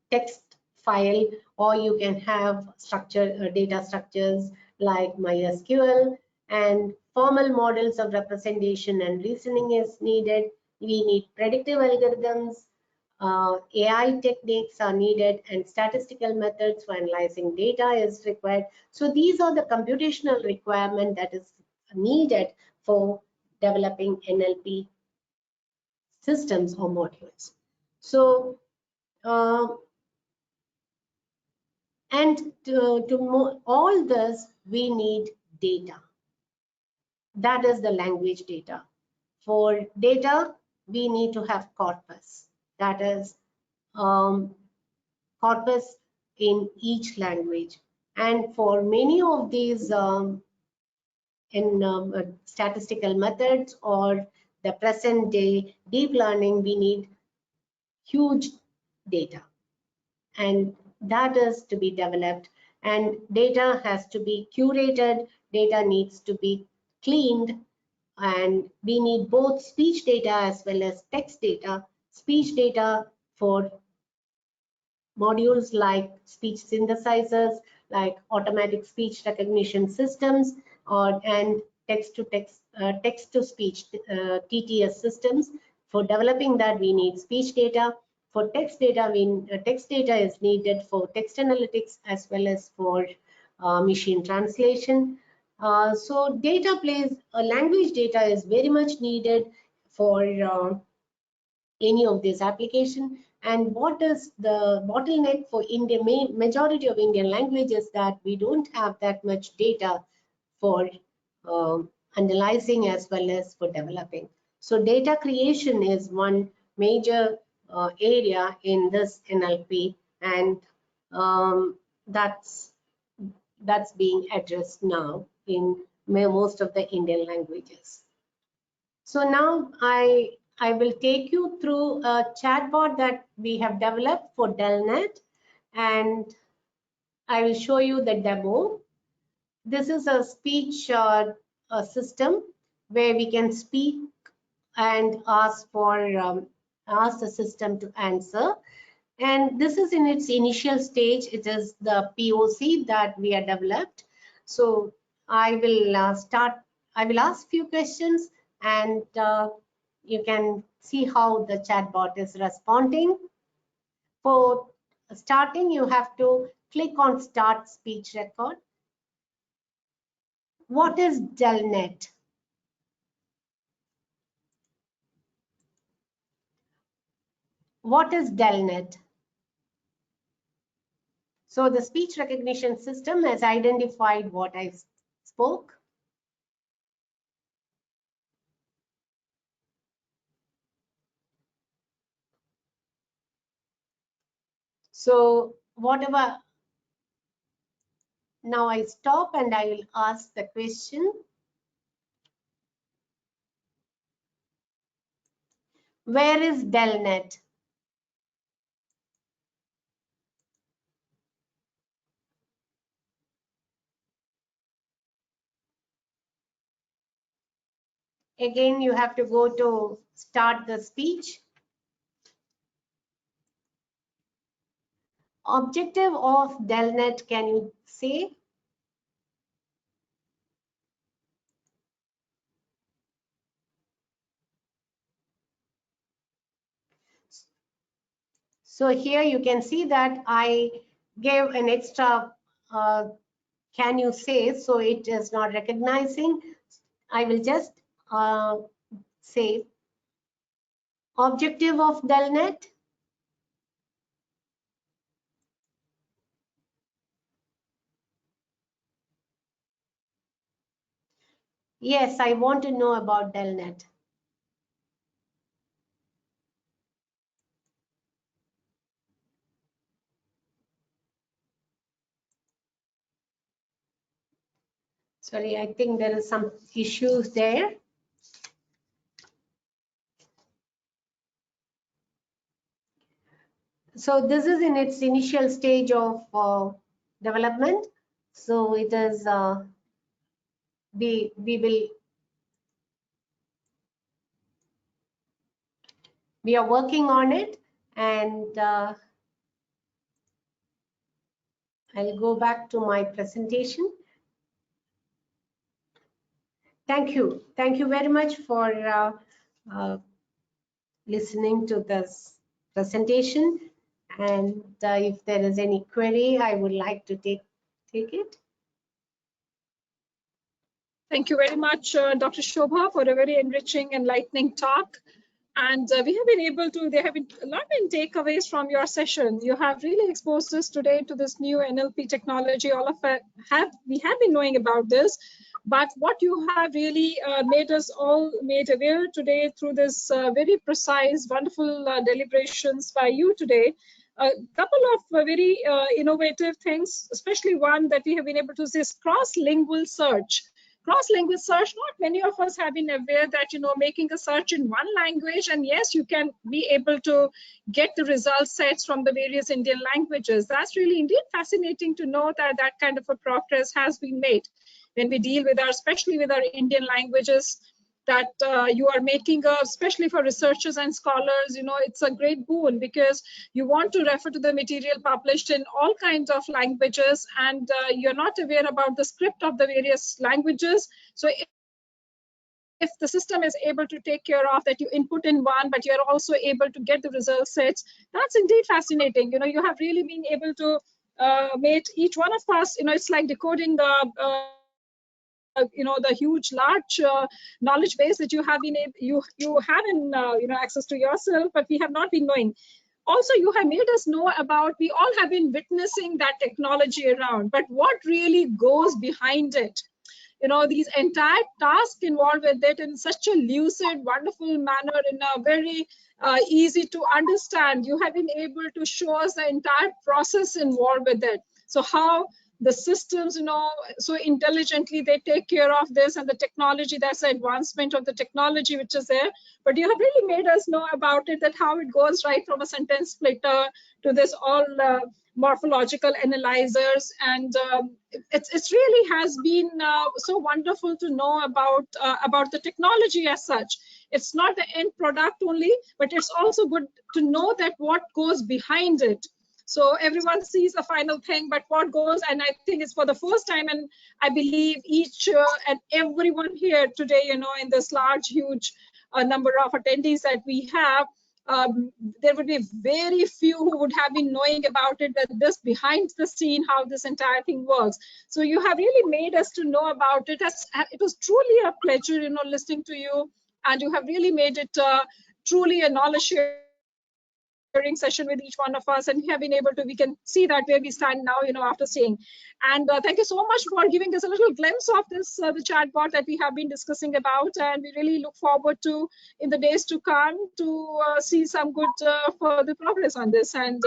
text file, or you can have data structures like MySQL. And formal models of representation and reasoning is needed. We need predictive algorithms, AI techniques are needed, and statistical methods for analyzing data is required. So these are the computational requirement that is needed for developing NLP systems or modules. So and to all this, we need data. That is the language data. For data, we need to have corpus. That is corpus in each language. And for many of these statistical methods or the present day deep learning, we need huge data. And that is to be developed, and data has to be curated, data needs to be cleaned, and we need both speech data as well as text data. Speech data for modules like speech synthesizers, like automatic speech recognition systems, and text to speech TTS systems. For developing that, we need speech data. For text data, text data is needed for text analytics as well as for machine translation. So language data is very much needed for any of these application. And what is the bottleneck for India? Majority of Indian languages that we don't have that much data for analyzing as well as for developing. So data creation is one major area in this NLP, and that's being addressed now in most of the Indian languages. So now I will take you through a chatbot that we have developed for DELNET, and I will show you the demo. This is a speech a system where we can speak and ask the system to answer. And this is in its initial stage. It is the POC that we have developed. So I will ask few questions, and you can see how the chatbot is responding. For starting, you have to click on Start Speech Record. What is DELNET? What is DELNET? So the speech recognition system has identified what I spoke. So whatever, now I stop and I will ask the question. Where is DELNET? Again, you have to go to start the speech. Objective of DELNET, can you say? So here you can see that I gave an extra can you say, so it is not recognizing. I will just say objective of DELNET. Yes, I want to know about DELNET. Sorry, I think there is some issues there. So this is in its initial stage of development. So it is we are working on it, and I'll go back to my presentation. Thank you very much for listening to this presentation, and if there is any query, I would like to take it. Thank you very much, Dr. Sobha, for a very enriching, enlightening talk. And we have been able to, there have been a lot of takeaways from your session. You have really exposed us today to this new NLP technology. All of us we have been knowing about this, but what you have really made us all made aware today through this very precise, wonderful deliberations by you today. A couple of very innovative things, especially one that we have been able to see is cross-lingual search. Cross-language search, not many of us have been aware that, making a search in one language, and yes, you can be able to get the result sets from the various Indian languages. That's really indeed fascinating to know that that kind of a progress has been made when we deal with especially with our Indian languages, that you are making, especially for researchers and scholars, it's a great boon, because you want to refer to the material published in all kinds of languages, and you're not aware about the script of the various languages. So if the system is able to take care of that, you input in one, but you're also able to get the result sets, that's indeed fascinating. You have really been able to make each one of us, it's like decoding the the huge, large knowledge base that you have been you have in access to yourself, but we have not been knowing. Also, you have made us know about, we all have been witnessing that technology around, but what really goes behind it? these entire tasks involved with it in such a lucid, wonderful manner, in a very easy to understand. You have been able to show us the entire process involved with it. So how the systems, so intelligently they take care of this, and the technology, that's the advancement of the technology which is there. But you have really made us know about it, that how it goes right from a sentence splitter to this all morphological analyzers. And it's really has been so wonderful to know about the technology as such. It's not the end product only, but it's also good to know that what goes behind it. So everyone sees the final thing, but what goes, and I think it's for the first time, and I believe each and everyone here today, in this large, huge number of attendees that we have, there would be very few who would have been knowing about it, that this behind the scene, how this entire thing works. So you have really made us to know about it. It was truly a pleasure, listening to you, and you have really made it truly a knowledge sharing session with each one of us, and we have been able to, we can see that where we stand now, after seeing. And thank you so much for giving us a little glimpse of this, the chatbot that we have been discussing about, and we really look forward to, in the days to come, to see some good further progress on this. And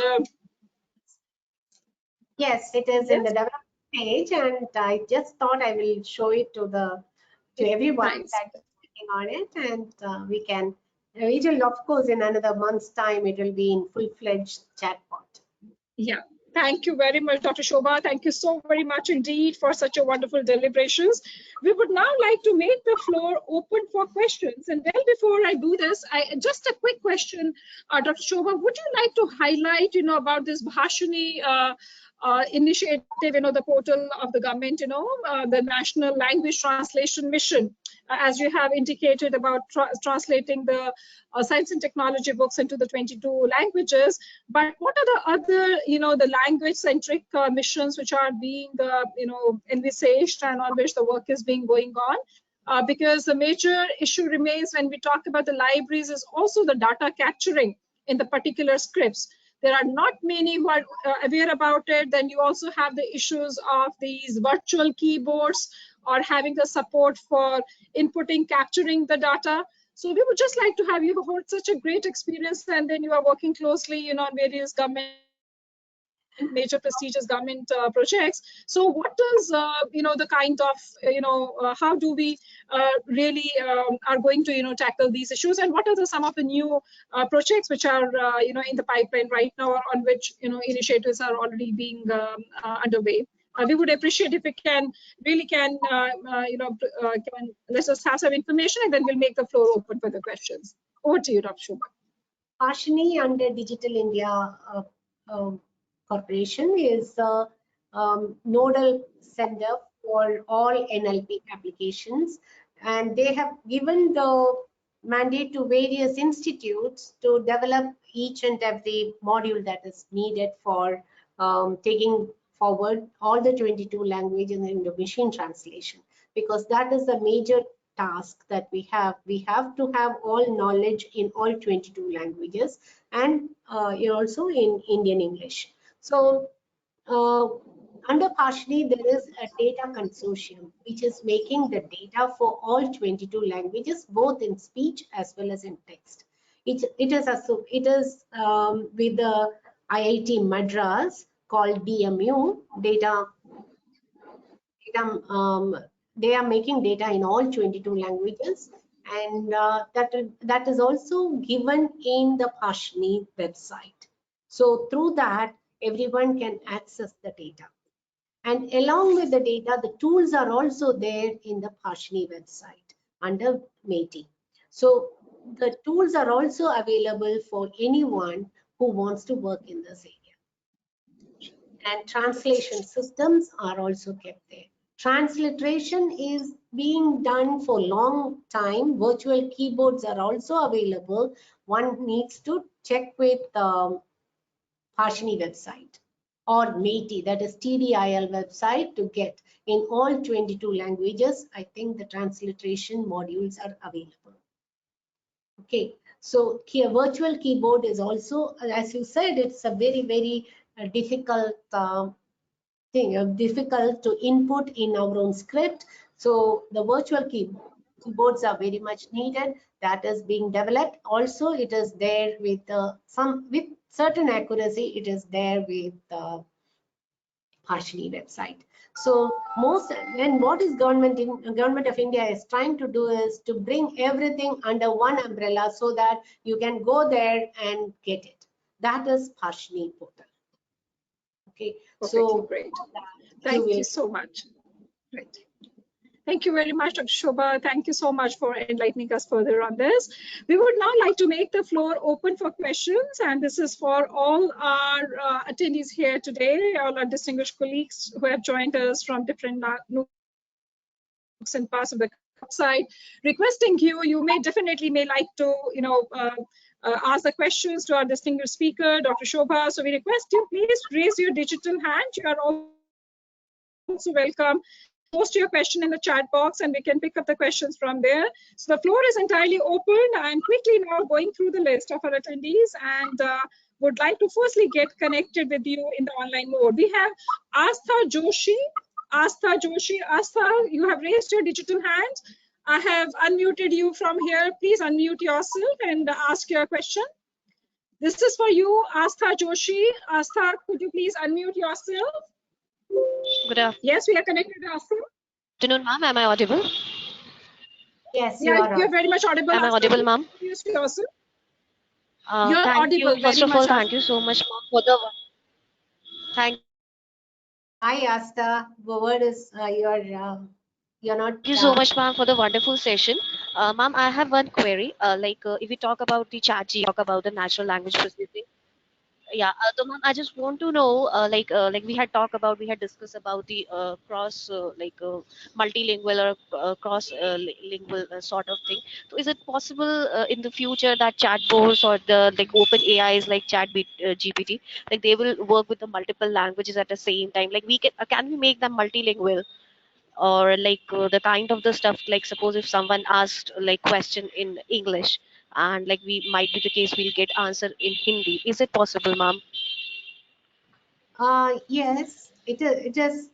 yes, it is in the development stage, and I just thought I will show it to everyone that is working on it, and we can. It will, of course, in another month's time, it will be in full-fledged chatbot. Yeah. Thank you very much, Dr. Sobha. Thank you so very much indeed for such a wonderful deliberations. We would now like to make the floor open for questions. And well, before I do this, just a quick question, Dr. Sobha, would you like to highlight, about this Bhashini initiative, the portal of the government, the National Language Translation Mission, as you have indicated about translating the science and technology books into the 22 languages. But what are the other, the language-centric missions which are being, envisaged, and on which the work is being going on? Because the major issue remains when we talk about the libraries is also the data capturing in the particular scripts. There are not many who are aware about it. Then you also have the issues of these virtual keyboards, or having the support for inputting, capturing the data. So we would just like to have, you heard such a great experience, and then you are working closely, on various major prestigious government projects. So what does, the kind of, how do we really are going to, tackle these issues, and what are some of the new projects which are, in the pipeline right now, or on which, initiatives are already being underway? We would appreciate if we can let us have some information, and then we'll make the floor open for the questions. Over to you, Dr. Sobha. Bhashini under Digital India Corporation is the nodal center for all NLP applications, and they have given the mandate to various institutes to develop each and every module that is needed for taking forward all the 22 languages into machine translation, because that is the major task that we have. We have to have all knowledge in all 22 languages, and also in Indian English. So under Bhashini, there is a data consortium which is making the data for all 22 languages, both in speech as well as in text. It is with the IIT Madras called DMU data. They are making data in all 22 languages, and that is also given in the Bhashini website. So through that, everyone can access the data. And along with the data, the tools are also there in the Bhashini website under METI. So the tools are also available for anyone who wants to work in this area. And translation systems are also kept there. Transliteration is being done for a long time. Virtual keyboards are also available. One needs to check with Bhashini website or METI, that is TDIL website, to get in all 22 languages. I think the transliteration modules are available. Okay, so here virtual keyboard is also, as you said, it's a very, very difficult thing, difficult to input in our own script. So the virtual keyboards are very much needed. That is being developed. Also, it is there with with certain accuracy. It is there with partially website. So what is government of India is trying to do is to bring everything under one umbrella so that you can go there and get it. That is partially portal. Okay, so great. Thank you so much. Great. Thank you very much, Dr. Sobha. Thank you so much for enlightening us further on this. We would now like to make the floor open for questions, and this is for all our attendees here today, all our distinguished colleagues who have joined us from different nooks and parts of the outside. Requesting you may like to, ask the questions to our distinguished speaker, Dr. Sobha. So we request you, please raise your digital hand. You are also welcome. Post your question in the chat box and we can pick up the questions from there. So the floor is entirely open. I'm quickly now going through the list of our attendees and would like to firstly get connected with you in the online mode. We have Astha Joshi. Astha, you have raised your digital hand. I have unmuted you from here. Please unmute yourself and ask your question. This is for you, Astha Joshi. Astha, could you please unmute yourself? Good afternoon. Yes, we are connected, Astha. Good afternoon, ma'am. Am I audible? Yes, you're very much audible. Am I audible, ma'am? You're thank audible. You. First of all, thank you so much, ma'am, for the. Thank. Hi, Astha. The word is you're not. Thank you so much, ma'am, for the wonderful session. Ma'am, I have one query. If we talk about the ChatGPT, talk about the natural language processing. Yeah, so ma'am, I just want to know, like we had discussed about the multilingual or lingual sort of thing. So, is it possible in the future that chatbots or the open AIs like GPT, like they will work with the multiple languages at the same time? Like can we make them multilingual? Or the kind of the stuff, like suppose if someone asked like question in English and we might be the case we'll get answer in Hindi. Is it possible, ma'am? Yes, it is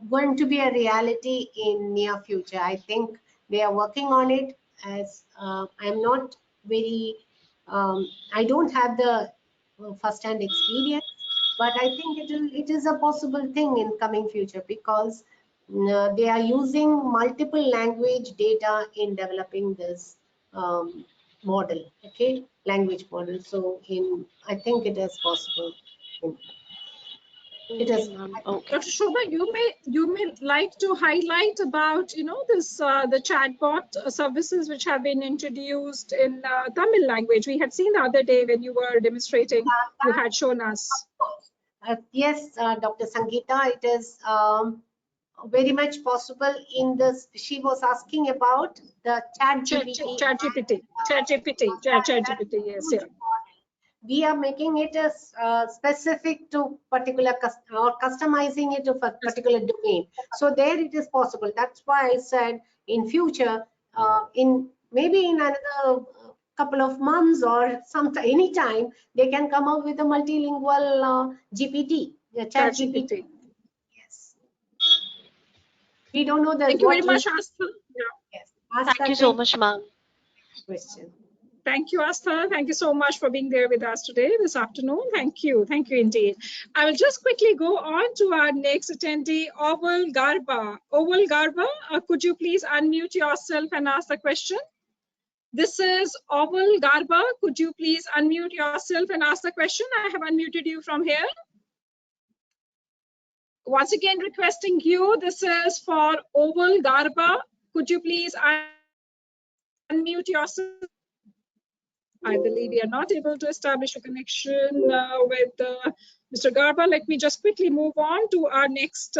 going to be a reality in near future. I think they are working on it. As I'm not very, I don't have the first-hand experience, but I think it is a possible thing in coming future because they are using multiple language data in developing this model. Okay, language model. So I think it is possible. It is. Okay. Dr. Sobha, you may like to highlight about this the chatbot services which have been introduced in Tamil language. We had seen the other day when you were demonstrating, you had shown us. Yes, Dr. Sangeeta, it is very much possible in this. She was asking about the ChatGPT. ChatGPT, yes, yeah. We are making it as specific to particular or customizing it to a particular domain. So there it is possible. That's why I said in future, maybe in another couple of months or any time, they can come up with a multilingual GPT, ChatGPT. Yes. We don't know that. Thank you very much, Astha. Yes. Thank you so much, ma'am. Question. Thank you, Astha. Thank you so much for being there with us today, this afternoon. Thank you indeed. I will just quickly go on to our next attendee, Oval Garba. Oval Garba, could you please unmute yourself and ask the question? This is Oval Garba. Could you please unmute yourself and ask the question? I have unmuted you from here. Once again, requesting you. This is for Oval Garba. Could you please unmute yourself? I believe we are not able to establish a connection with Mr. Garba. Let me just quickly move on to our next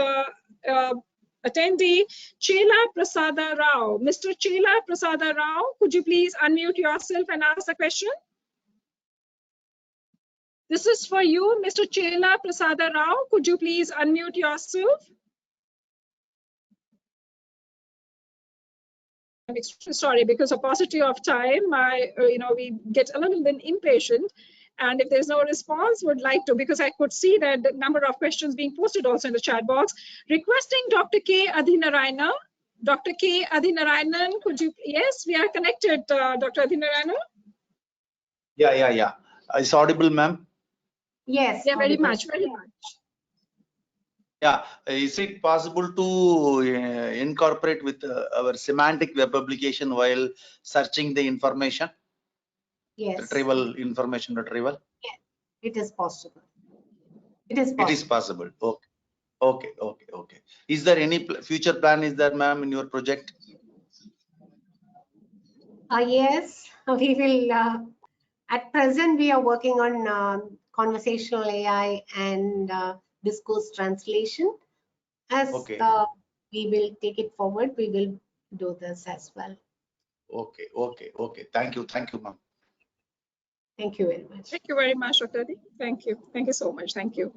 attendee, Chela Prasada Rao. Mr. Chela Prasada Rao, could you please unmute yourself and ask the question? This is for you, Mr. Chela Prasada Rao. Could you please unmute yourself? I'm extremely sorry, because of paucity of time, we get a little bit impatient. And if there's no response, would like to, because I could see that the number of questions being posted also in the chat box. Requesting Dr. K. Adhinarayana. Dr. K. Adinarayanan, could you, yes, we are connected, Dr. Adinarayanan. Yeah. It's audible, ma'am? Yes. Yeah, very audible. much, very much. Yeah, is it possible to incorporate with our semantic web application while searching the information? Yes. Retrieval, information retrieval? Yes, it is possible. It is possible. It is possible. Okay. Is there any future plan, is there, ma'am, in your project? Yes, we will. At present, we are working on conversational AI and discourse translation. As Okay. we will take it forward, we will do this as well. Okay. Thank you, ma'am. Thank you very much. Thank you very much, Dr. Adi. Thank you so much. Thank you.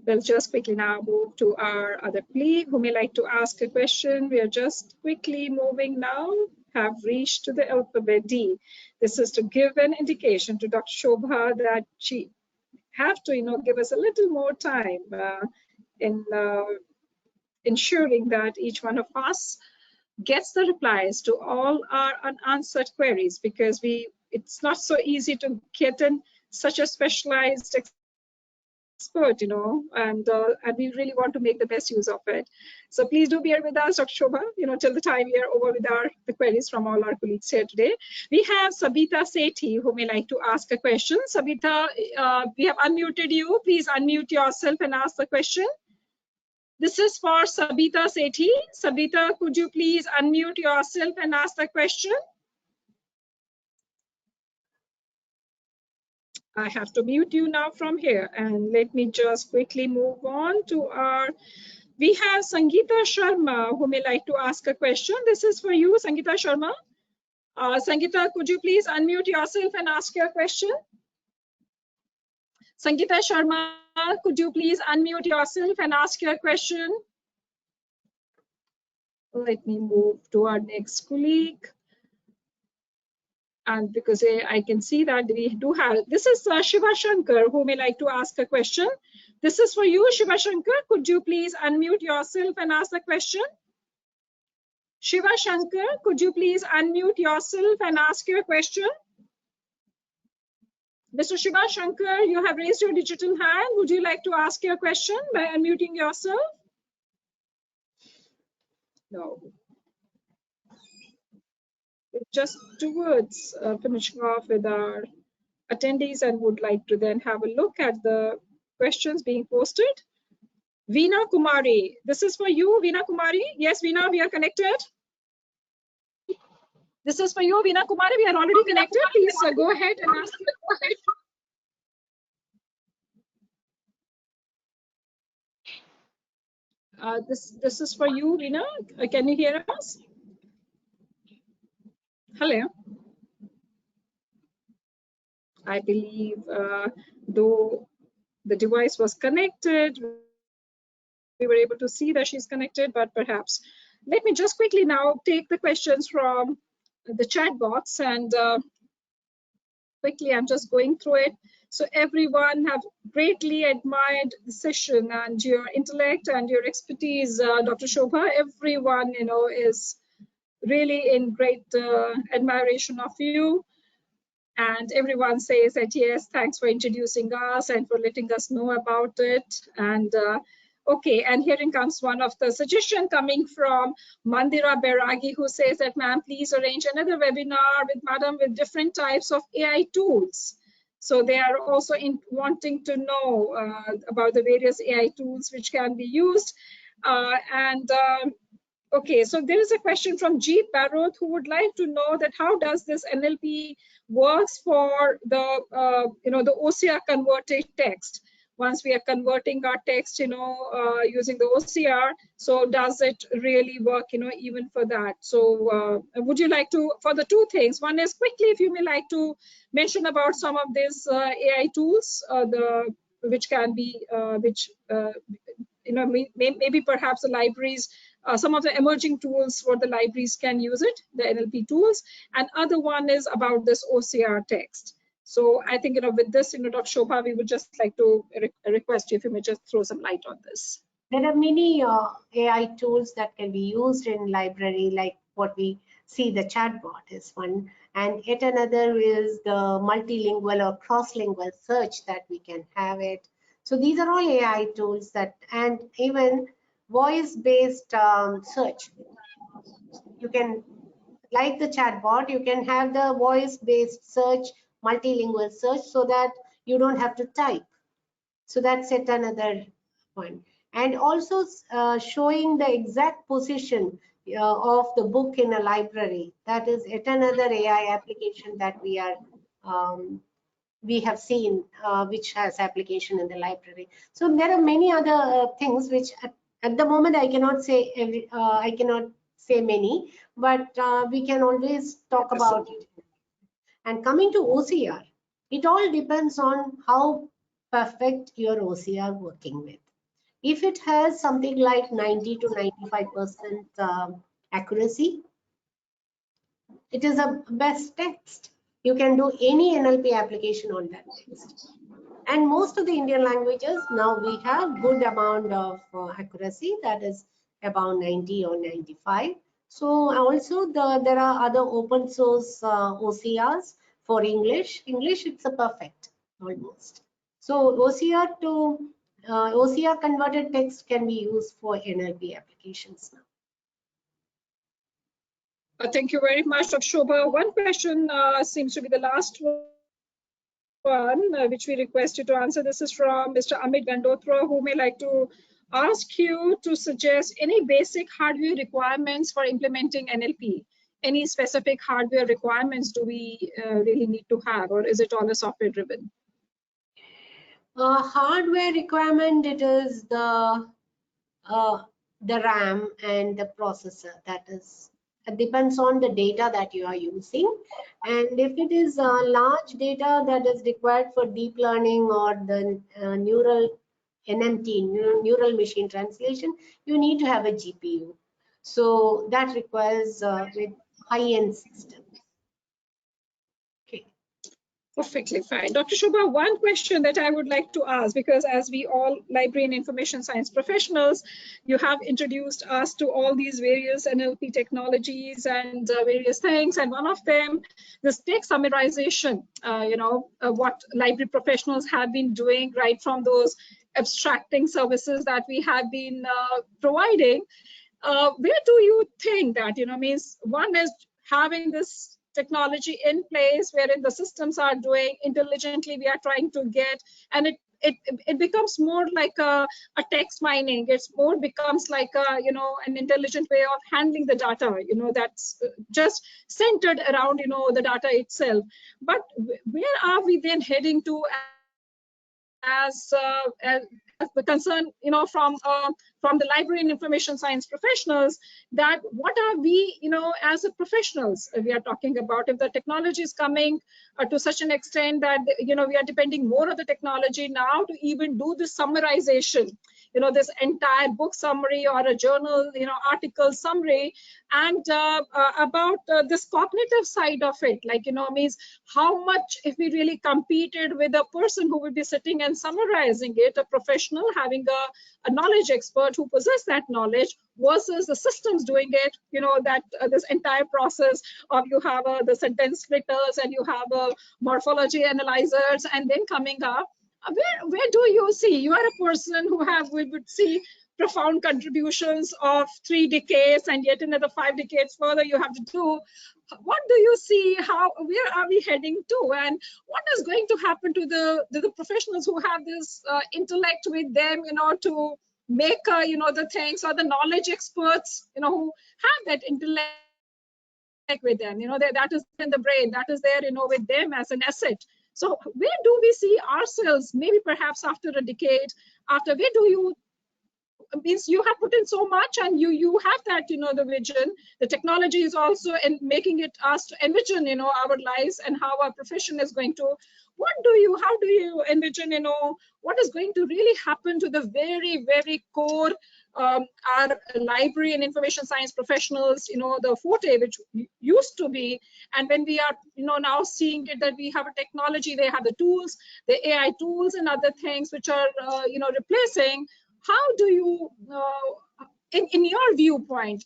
We'll just quickly now move to our other colleague who may like to ask a question. We are just quickly moving now, have reached to the alphabet D. This is to give an indication to Dr. Sobha that she have to, give us a little more time in ensuring that each one of us gets the replies to all our unanswered queries, because it's not so easy to get in such a specialized expert, and we really want to make the best use of it. So please do bear with us, Dr. Sobha, till the time we are over with the queries from all our colleagues here today. We have Sabita Sethi who may like to ask a question. Sabita, we have unmuted you. Please unmute yourself and ask the question. This is for Sabita Sethi. Sabita, could you please unmute yourself and ask the question? I have to mute you now from here, and let me just quickly move on to we have Sangeeta Sharma who may like to ask a question. This is for you, Sangeeta Sharma. Sangeeta, could you please unmute yourself and ask your question? Sangeeta Sharma, could you please unmute yourself and ask your question? Let me move to our next colleague. And because I can see that we do have, this is Shiva Shankar who may like to ask a question. This is for you, Shiva Shankar. Could you please unmute yourself and ask the question? Shiva Shankar, could you please unmute yourself and ask your question? Mr. Shiva Shankar, you have raised your digital hand. Would you like to ask your question by unmuting yourself? No. Just towards finishing off with our attendees and would like to then have a look at the questions being posted. Veena Kumari, this is for you, Veena Kumari. Yes, Veena, we are connected. This is for you, Veena Kumari. We are already connected. Please go ahead and ask. This is for you, Veena. Can you hear us? Hello. I believe though the device was connected, we were able to see that she's connected, but perhaps. Let me just quickly now take the questions from the chat box, and quickly I'm just going through it. So everyone have greatly admired the session and your intellect and your expertise, Dr. Sobha. Everyone, is really in great admiration of you. And everyone says that, yes, thanks for introducing us and for letting us know about it. And okay, and here comes one of the suggestion coming from Mandira Beragi, who says that, ma'am, please arrange another webinar with madam with different types of AI tools. So they are also wanting to know about the various AI tools which can be used. Okay, so there is a question from G. Parrot who would like to know that how does this NLP works for the the OCR converted text. Once we are converting our text, using the OCR, so does it really work, even for that? So would you like to, for the two things, one is quickly, if you may like to mention about some of these AI tools, which can be, maybe perhaps the libraries, some of the emerging tools for the libraries can use it, the NLP tools, and other one is about this OCR text. So I think, with this, Dr. Sobha, we would just like to request you if you may just throw some light on this. There are many AI tools that can be used in library, like what we see, the chatbot is one, and yet another is the multilingual or cross-lingual search that we can have it. So these are all AI tools that, and even voice-based search. You can, like the chatbot, you can have the voice-based search, multilingual search, so that you don't have to type. So that's yet another one. And also showing the exact position of the book in a library. That is yet another AI application that we have seen, which has application in the library. So there are many other things which at the moment I cannot say I cannot say many, but we can always talk about it. And coming to OCR, it all depends on how perfect your OCR working with. If it has something like 90 to 95% accuracy, it is a best text. You can do any NLP application on that text. And most of the Indian languages, now we have good amount of accuracy, that is about 90 or 95. So also there are other open source OCRs for English. English, it's a perfect almost. So OCR converted text can be used for NLP applications now. Thank you very much, Dr. Sobha. One question seems to be the last one, which we request you to answer. This is from Mr. Amit Gandotra, who may like to ask you to suggest any basic hardware requirements for implementing NLP. Any specific hardware requirements do we really need to have, or is it all a software driven? Hardware requirement, it is the RAM and the processor. That is, it depends on the data that you are using, and if it is large data that is required for deep learning or the neural NMT, neural machine translation, you need to have a GPU. So that requires with high-end systems. Okay. Perfectly fine. Dr. Sobha, one question that I would like to ask, because as we all library and information science professionals, you have introduced us to all these various NLP technologies and various things, and one of them, this text summarization, what library professionals have been doing right from those abstracting services that we have been providing. Where do you think that, means one is having this technology in place wherein the systems are doing intelligently, we are trying to get, and it becomes more like a text mining. It's more becomes like a, an intelligent way of handling the data, that's just centered around, the data itself. But where are we then heading to as the concern, from the library and information science professionals, that what are we, as a professionals, we are talking about, if the technology is coming to such an extent that, we are depending more on the technology now to even do the summarization, this entire book summary or a journal, article summary, and about this cognitive side of it, like, means how much, if we really competed with a person who would be sitting and summarizing it, a professional having a knowledge expert who possess that knowledge, versus the systems doing it, that this entire process of you have the sentence splitters and you have morphology analyzers, and then coming up, where do you see, you are a person who would see profound contributions of 3 decades, and yet another 5 decades further you have to do. What do you see, where are we heading to, and what is going to happen to the professionals who have this intellect with them, to make the things, or the knowledge experts, who have that intellect with them, that is in the brain, that is there, with them as an asset. So where do we see ourselves, maybe perhaps after a decade, where do you, means you have put in so much, and you have that, the vision, the technology is also in making it us to envision, our lives and how our profession is going to, how do you envision, what is going to really happen to the very, very core, our library and information science professionals, the forte which used to be, and when we are, now seeing it that we have a technology, they have the tools, the AI tools and other things which are, replacing. how do you, in your viewpoint,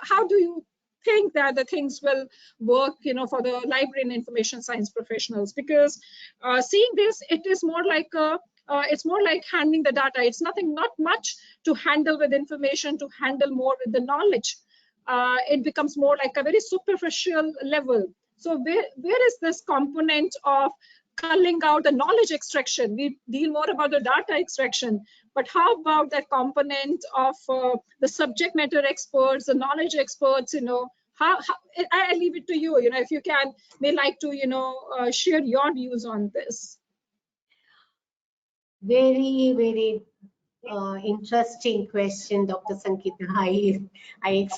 how do you think that the things will work, for the library and information science professionals? Because seeing this, it is more like it's more like handling the data. It's not much to handle with information, to handle more with the knowledge. It becomes more like a very superficial level. So where is this component of culling out the knowledge extraction? We deal more about the data extraction, but how about that component of the subject matter experts, the knowledge experts? How I leave it to you. If you may like to share your views on this. Very, very interesting question, Dr. Sankita. I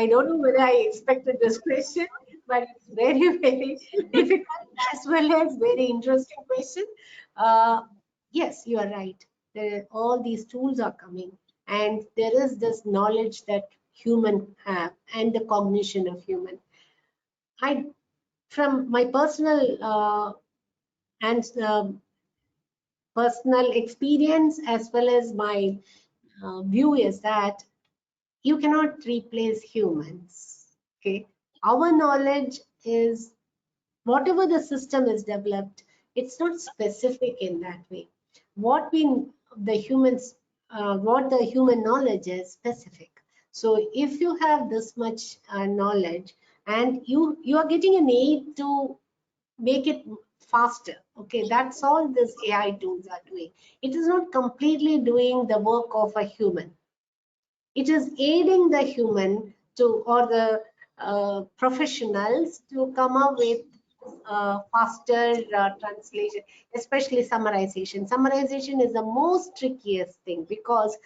don't know whether I expected this question, but it's very, very difficult as well as very interesting question. Yes, you are right. All these tools are coming, and there is this knowledge that human have and the cognition of human. From my personal personal experience as well as my view is that you cannot replace humans. Okay, our knowledge is whatever the system is developed. It's not specific in that way. What the human knowledge is specific. So if you have this much knowledge and you are getting an aid to make it faster, okay, that's all this AI tools are doing. It is not completely doing the work of a human. It is aiding the human or the professionals to come up with faster translation, especially summarization. Summarization is the most trickiest thing because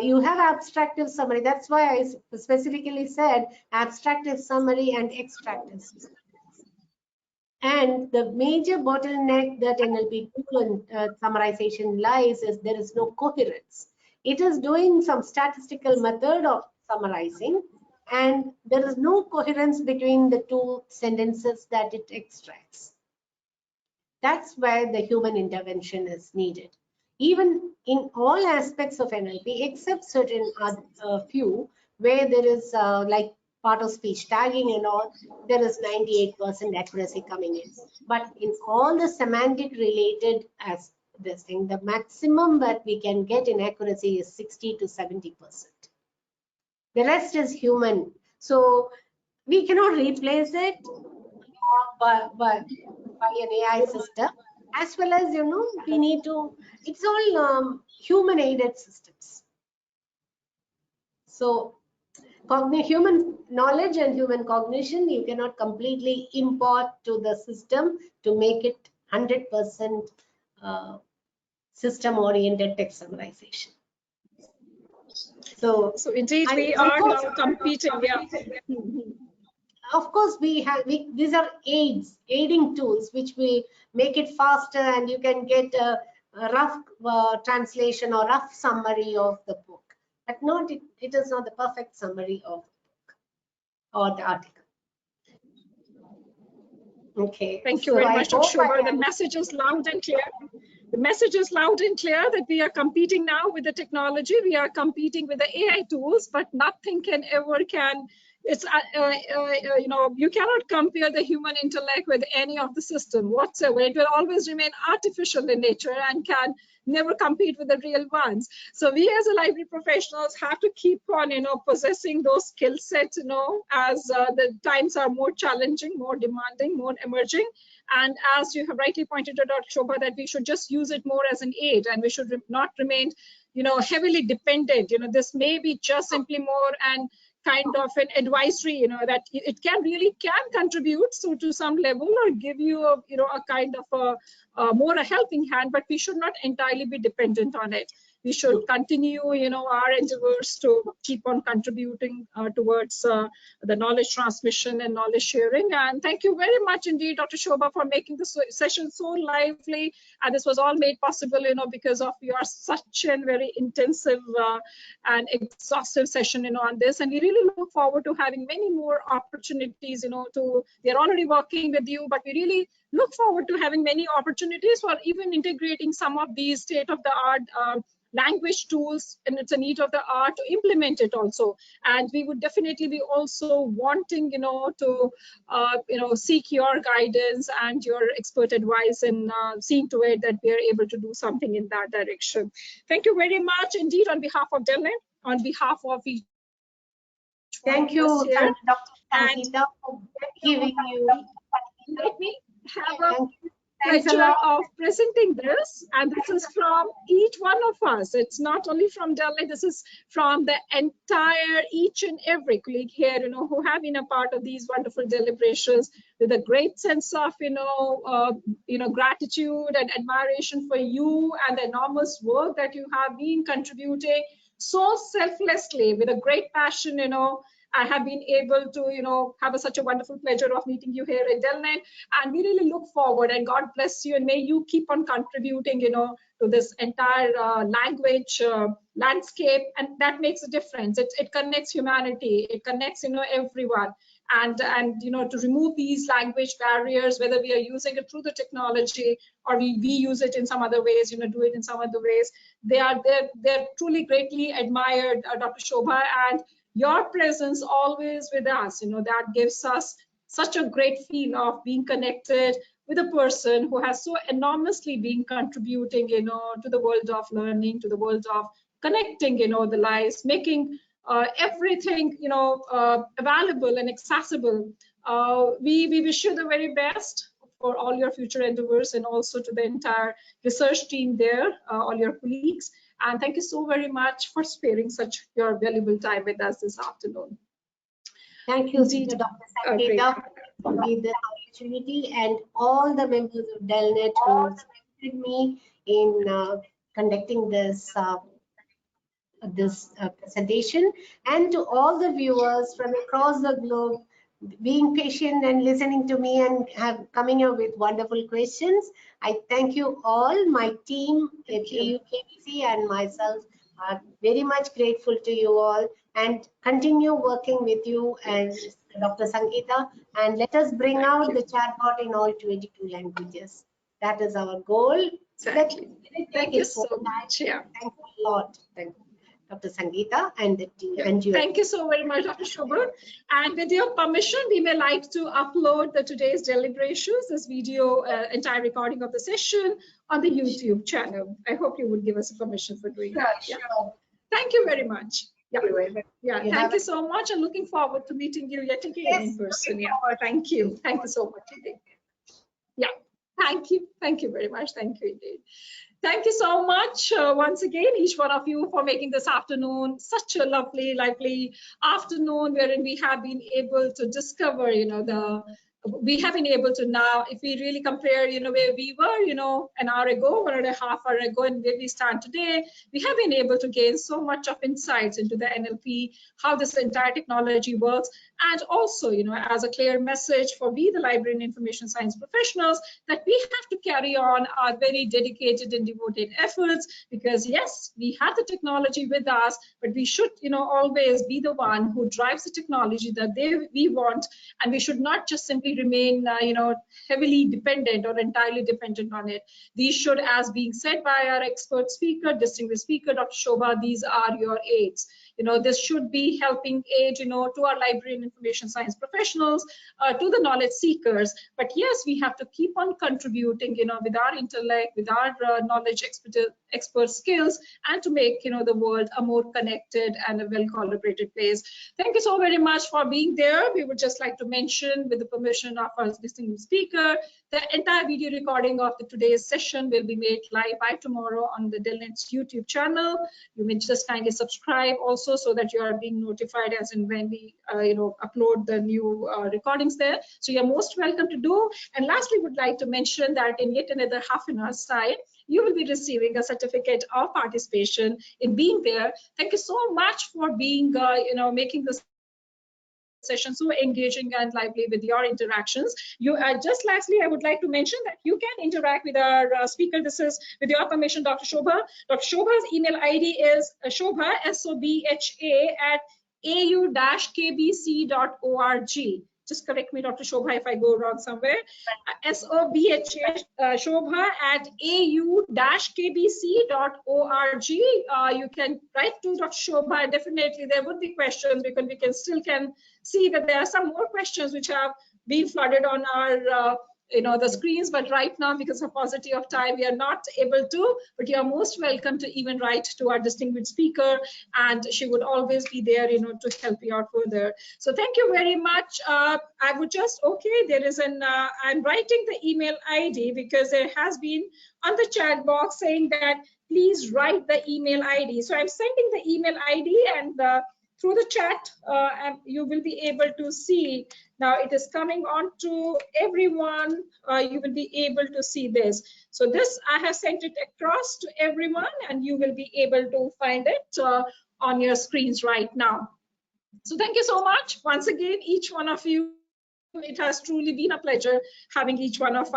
you have abstractive summary. That's why I specifically said abstractive summary and extractive summary. And the major bottleneck that NLP tool and summarization lies is there is no coherence. It is doing some statistical method of summarizing, and there is no coherence between the two sentences that it extracts. That's where the human intervention is needed. Even in all aspects of NLP, except certain few, where there is like part of speech tagging and all, there is 98% accuracy coming in. But in all the semantic related as this thing, the maximum that we can get in accuracy is 60 to 70%. The rest is human. So we cannot replace it by an AI system, as well as, we need to, it's all human aided systems. So human knowledge and human cognition, you cannot completely import to the system to make it 100% system oriented text summarization. So indeed, we are now competing. Yeah. Of course, these are aiding tools which will make it faster, and you can get a rough translation or rough summary of the book, but it is not the perfect summary of the book or the article. Okay. Thank you very much, Sobha. The message is loud and clear. The message is loud and clear that we are competing now with the technology. We are competing with the AI tools, but nothing it's you cannot compare the human intellect with any of the system whatsoever. It will always remain artificial in nature and can never compete with the real ones. So we as a library professionals have to keep on possessing those skill sets as the times are more challenging, more demanding, more emerging. And as you have rightly pointed out, Sobha, that we should just use it more as an aid, and we should not remain heavily dependent. This may be just simply more and kind of an advisory, that it can contribute so to some level or give you a kind of more a helping hand, but we should not entirely be dependent on it. We should continue our endeavors to keep on contributing towards the knowledge transmission and knowledge sharing. And thank you very much indeed, Dr. Sobha, for making this session so lively. And this was all made possible because of your such a very intensive and exhaustive session on this. And we really look forward to having many more opportunities we are already working with you, but we really look forward to having many opportunities for even integrating some of these state-of-the-art language tools, and it's a need of the art to implement it also. And we would definitely be also wanting, to, seek your guidance and your expert advice in seeing to it that we are able to do something in that direction. Thank you very much indeed on behalf of DELNET, on behalf of each one Thank of you, us here. Dr. Sangeeta, for giving you. Let me have a Thanks a pleasure lot. of presenting this, and this is from each one of us. It's not only from DELNET, this is from the entire, each and every colleague here, who have been a part of these wonderful deliberations with a great sense of, gratitude and admiration for you and the enormous work that you have been contributing so selflessly with a great passion, I have been able to, have such a wonderful pleasure of meeting you here at DELNET, and we really look forward, and God bless you, and may you keep on contributing, to this entire language landscape, and that makes a difference. It connects humanity, it connects, everyone, and to remove these language barriers, whether we are using it through the technology or we use it in some other ways, do it in some other ways. They're truly greatly admired, Dr. Sobha, and your presence always with us, that gives us such a great feel of being connected with a person who has so enormously been contributing, to the world of learning, to the world of connecting, the lives, making everything, available and accessible. We wish you the very best for all your future endeavors, and also to the entire research team there, all your colleagues. And thank you so very much for sparing such your valuable time with us this afternoon. Thank you, Dr. Sangeeta, for giving this opportunity, and all the members of DELNET who supported me in conducting this presentation, and to all the viewers from across the globe being patient and listening to me and coming up with wonderful questions. I thank you all. My team at AU-KBC and myself are very much grateful to you all, and continue working with you and Dr. Sangeeta, and let us bring out the chatbot in all 22 languages. That is our goal. Exactly. Thank you so much. Yeah. Thank you a lot. Thank you, Dr. Sangeeta and the team. And you. Thank you so very much, Dr. Sobha. And with your permission, we may like to upload today's deliberations, this video, entire recording of the session on the YouTube channel. I hope you would give us a permission for doing that. Yeah. Sure. Thank you very much. Yeah, thank you so much, and looking forward to meeting you yet again in person. Yeah, thank you so much indeed. Yeah, thank you very much. Thank you indeed. Thank you so much once again, each one of you, for making this afternoon such a lovely, lively afternoon, wherein we have been able to discover, we have been able to now, if we really compare, where we were, an hour ago, 1.5 hours ago, and where we stand today, we have been able to gain so much of insights into the NLP, how this entire technology works, and also, as a clear message for we, the library and information science professionals, that we have to carry on our very dedicated and devoted efforts, because yes, we have the technology with us, but we should, always be the one who drives the technology that we want, and we should not just simply remain, heavily dependent or entirely dependent on it. These should, as being said by our expert speaker, distinguished speaker, Dr. Sobha, these are your aids. This should be helping aid, to our library and information science professionals, to the knowledge seekers. But yes, we have to keep on contributing, with our intellect, with our knowledge, expert skills, and to make, the world a more connected and a well-collaborated place. Thank you so very much for being there. We would just like to mention, with the permission of our distinguished speaker, the entire video recording of today's session will be made live by tomorrow on the DELNET's YouTube channel. You may just kindly subscribe also, so that you are being notified as and when we upload the new recordings there. So you're most welcome to do. And lastly, would like to mention that in yet another half an hour's time, you will be receiving a certificate of participation in being there. Thank you so much for being making this session so engaging and lively with your interactions. Just lastly, I would like to mention that you can interact with our speaker. This is, with your permission, Dr. Sobha. Dr. Sobha's email ID is Sobha, SOBHA, at au-kbc.org. just correct me, Dr. Sobha, if I go wrong somewhere. Sobha, Sobha at au-kbc.org. You can write to Dr. Sobha. Definitely, there would be questions because we can still see that there are some more questions which have been flooded on our the screens, but right now, because of paucity of time, we are not able to, but you are most welcome to even write to our distinguished speaker, and she would always be there, to help you out further. So thank you very much. I would just, there is I'm writing the email ID because there has been on the chat box saying that please write the email ID. So I'm sending the email ID, and through the chat, you will be able to see. Now it is coming on to everyone. You will be able to see this. So this, I have sent it across to everyone, and you will be able to find it on your screens right now. So thank you so much once again, each one of you. It has truly been a pleasure having each one of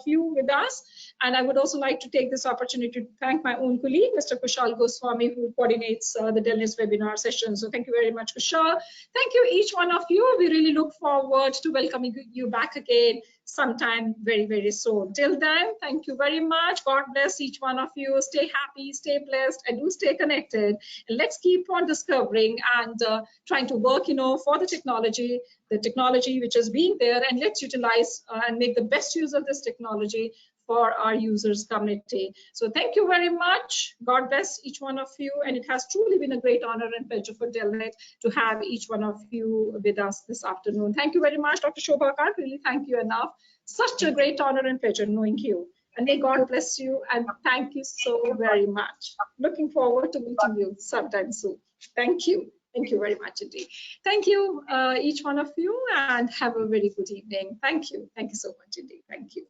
you with us. And I would also like to take this opportunity to thank my own colleague, Mr. Kushal Goswami, who coordinates the DELNET webinar session. So thank you very much, Kushal. Thank you, each one of you. We really look forward to welcoming you back again sometime very, very soon. Till then, thank you very much. God bless each one of you. Stay happy, stay blessed, and do stay connected. And let's keep on discovering and trying to work, for the technology which is being there, and let's utilize and make the best use of this technology for our users community. So thank you very much. God bless each one of you. And it has truly been a great honor and pleasure for DELNET to have each one of you with us this afternoon. Thank you very much, Dr. Sobha. I can't really thank you enough. Such a great honor and pleasure knowing you. And may God bless you, and thank you so very much. Looking forward to meeting you sometime soon. Thank you. Thank you very much indeed. Thank you, each one of you, and have a very good evening. Thank you. Thank you so much indeed. Thank you.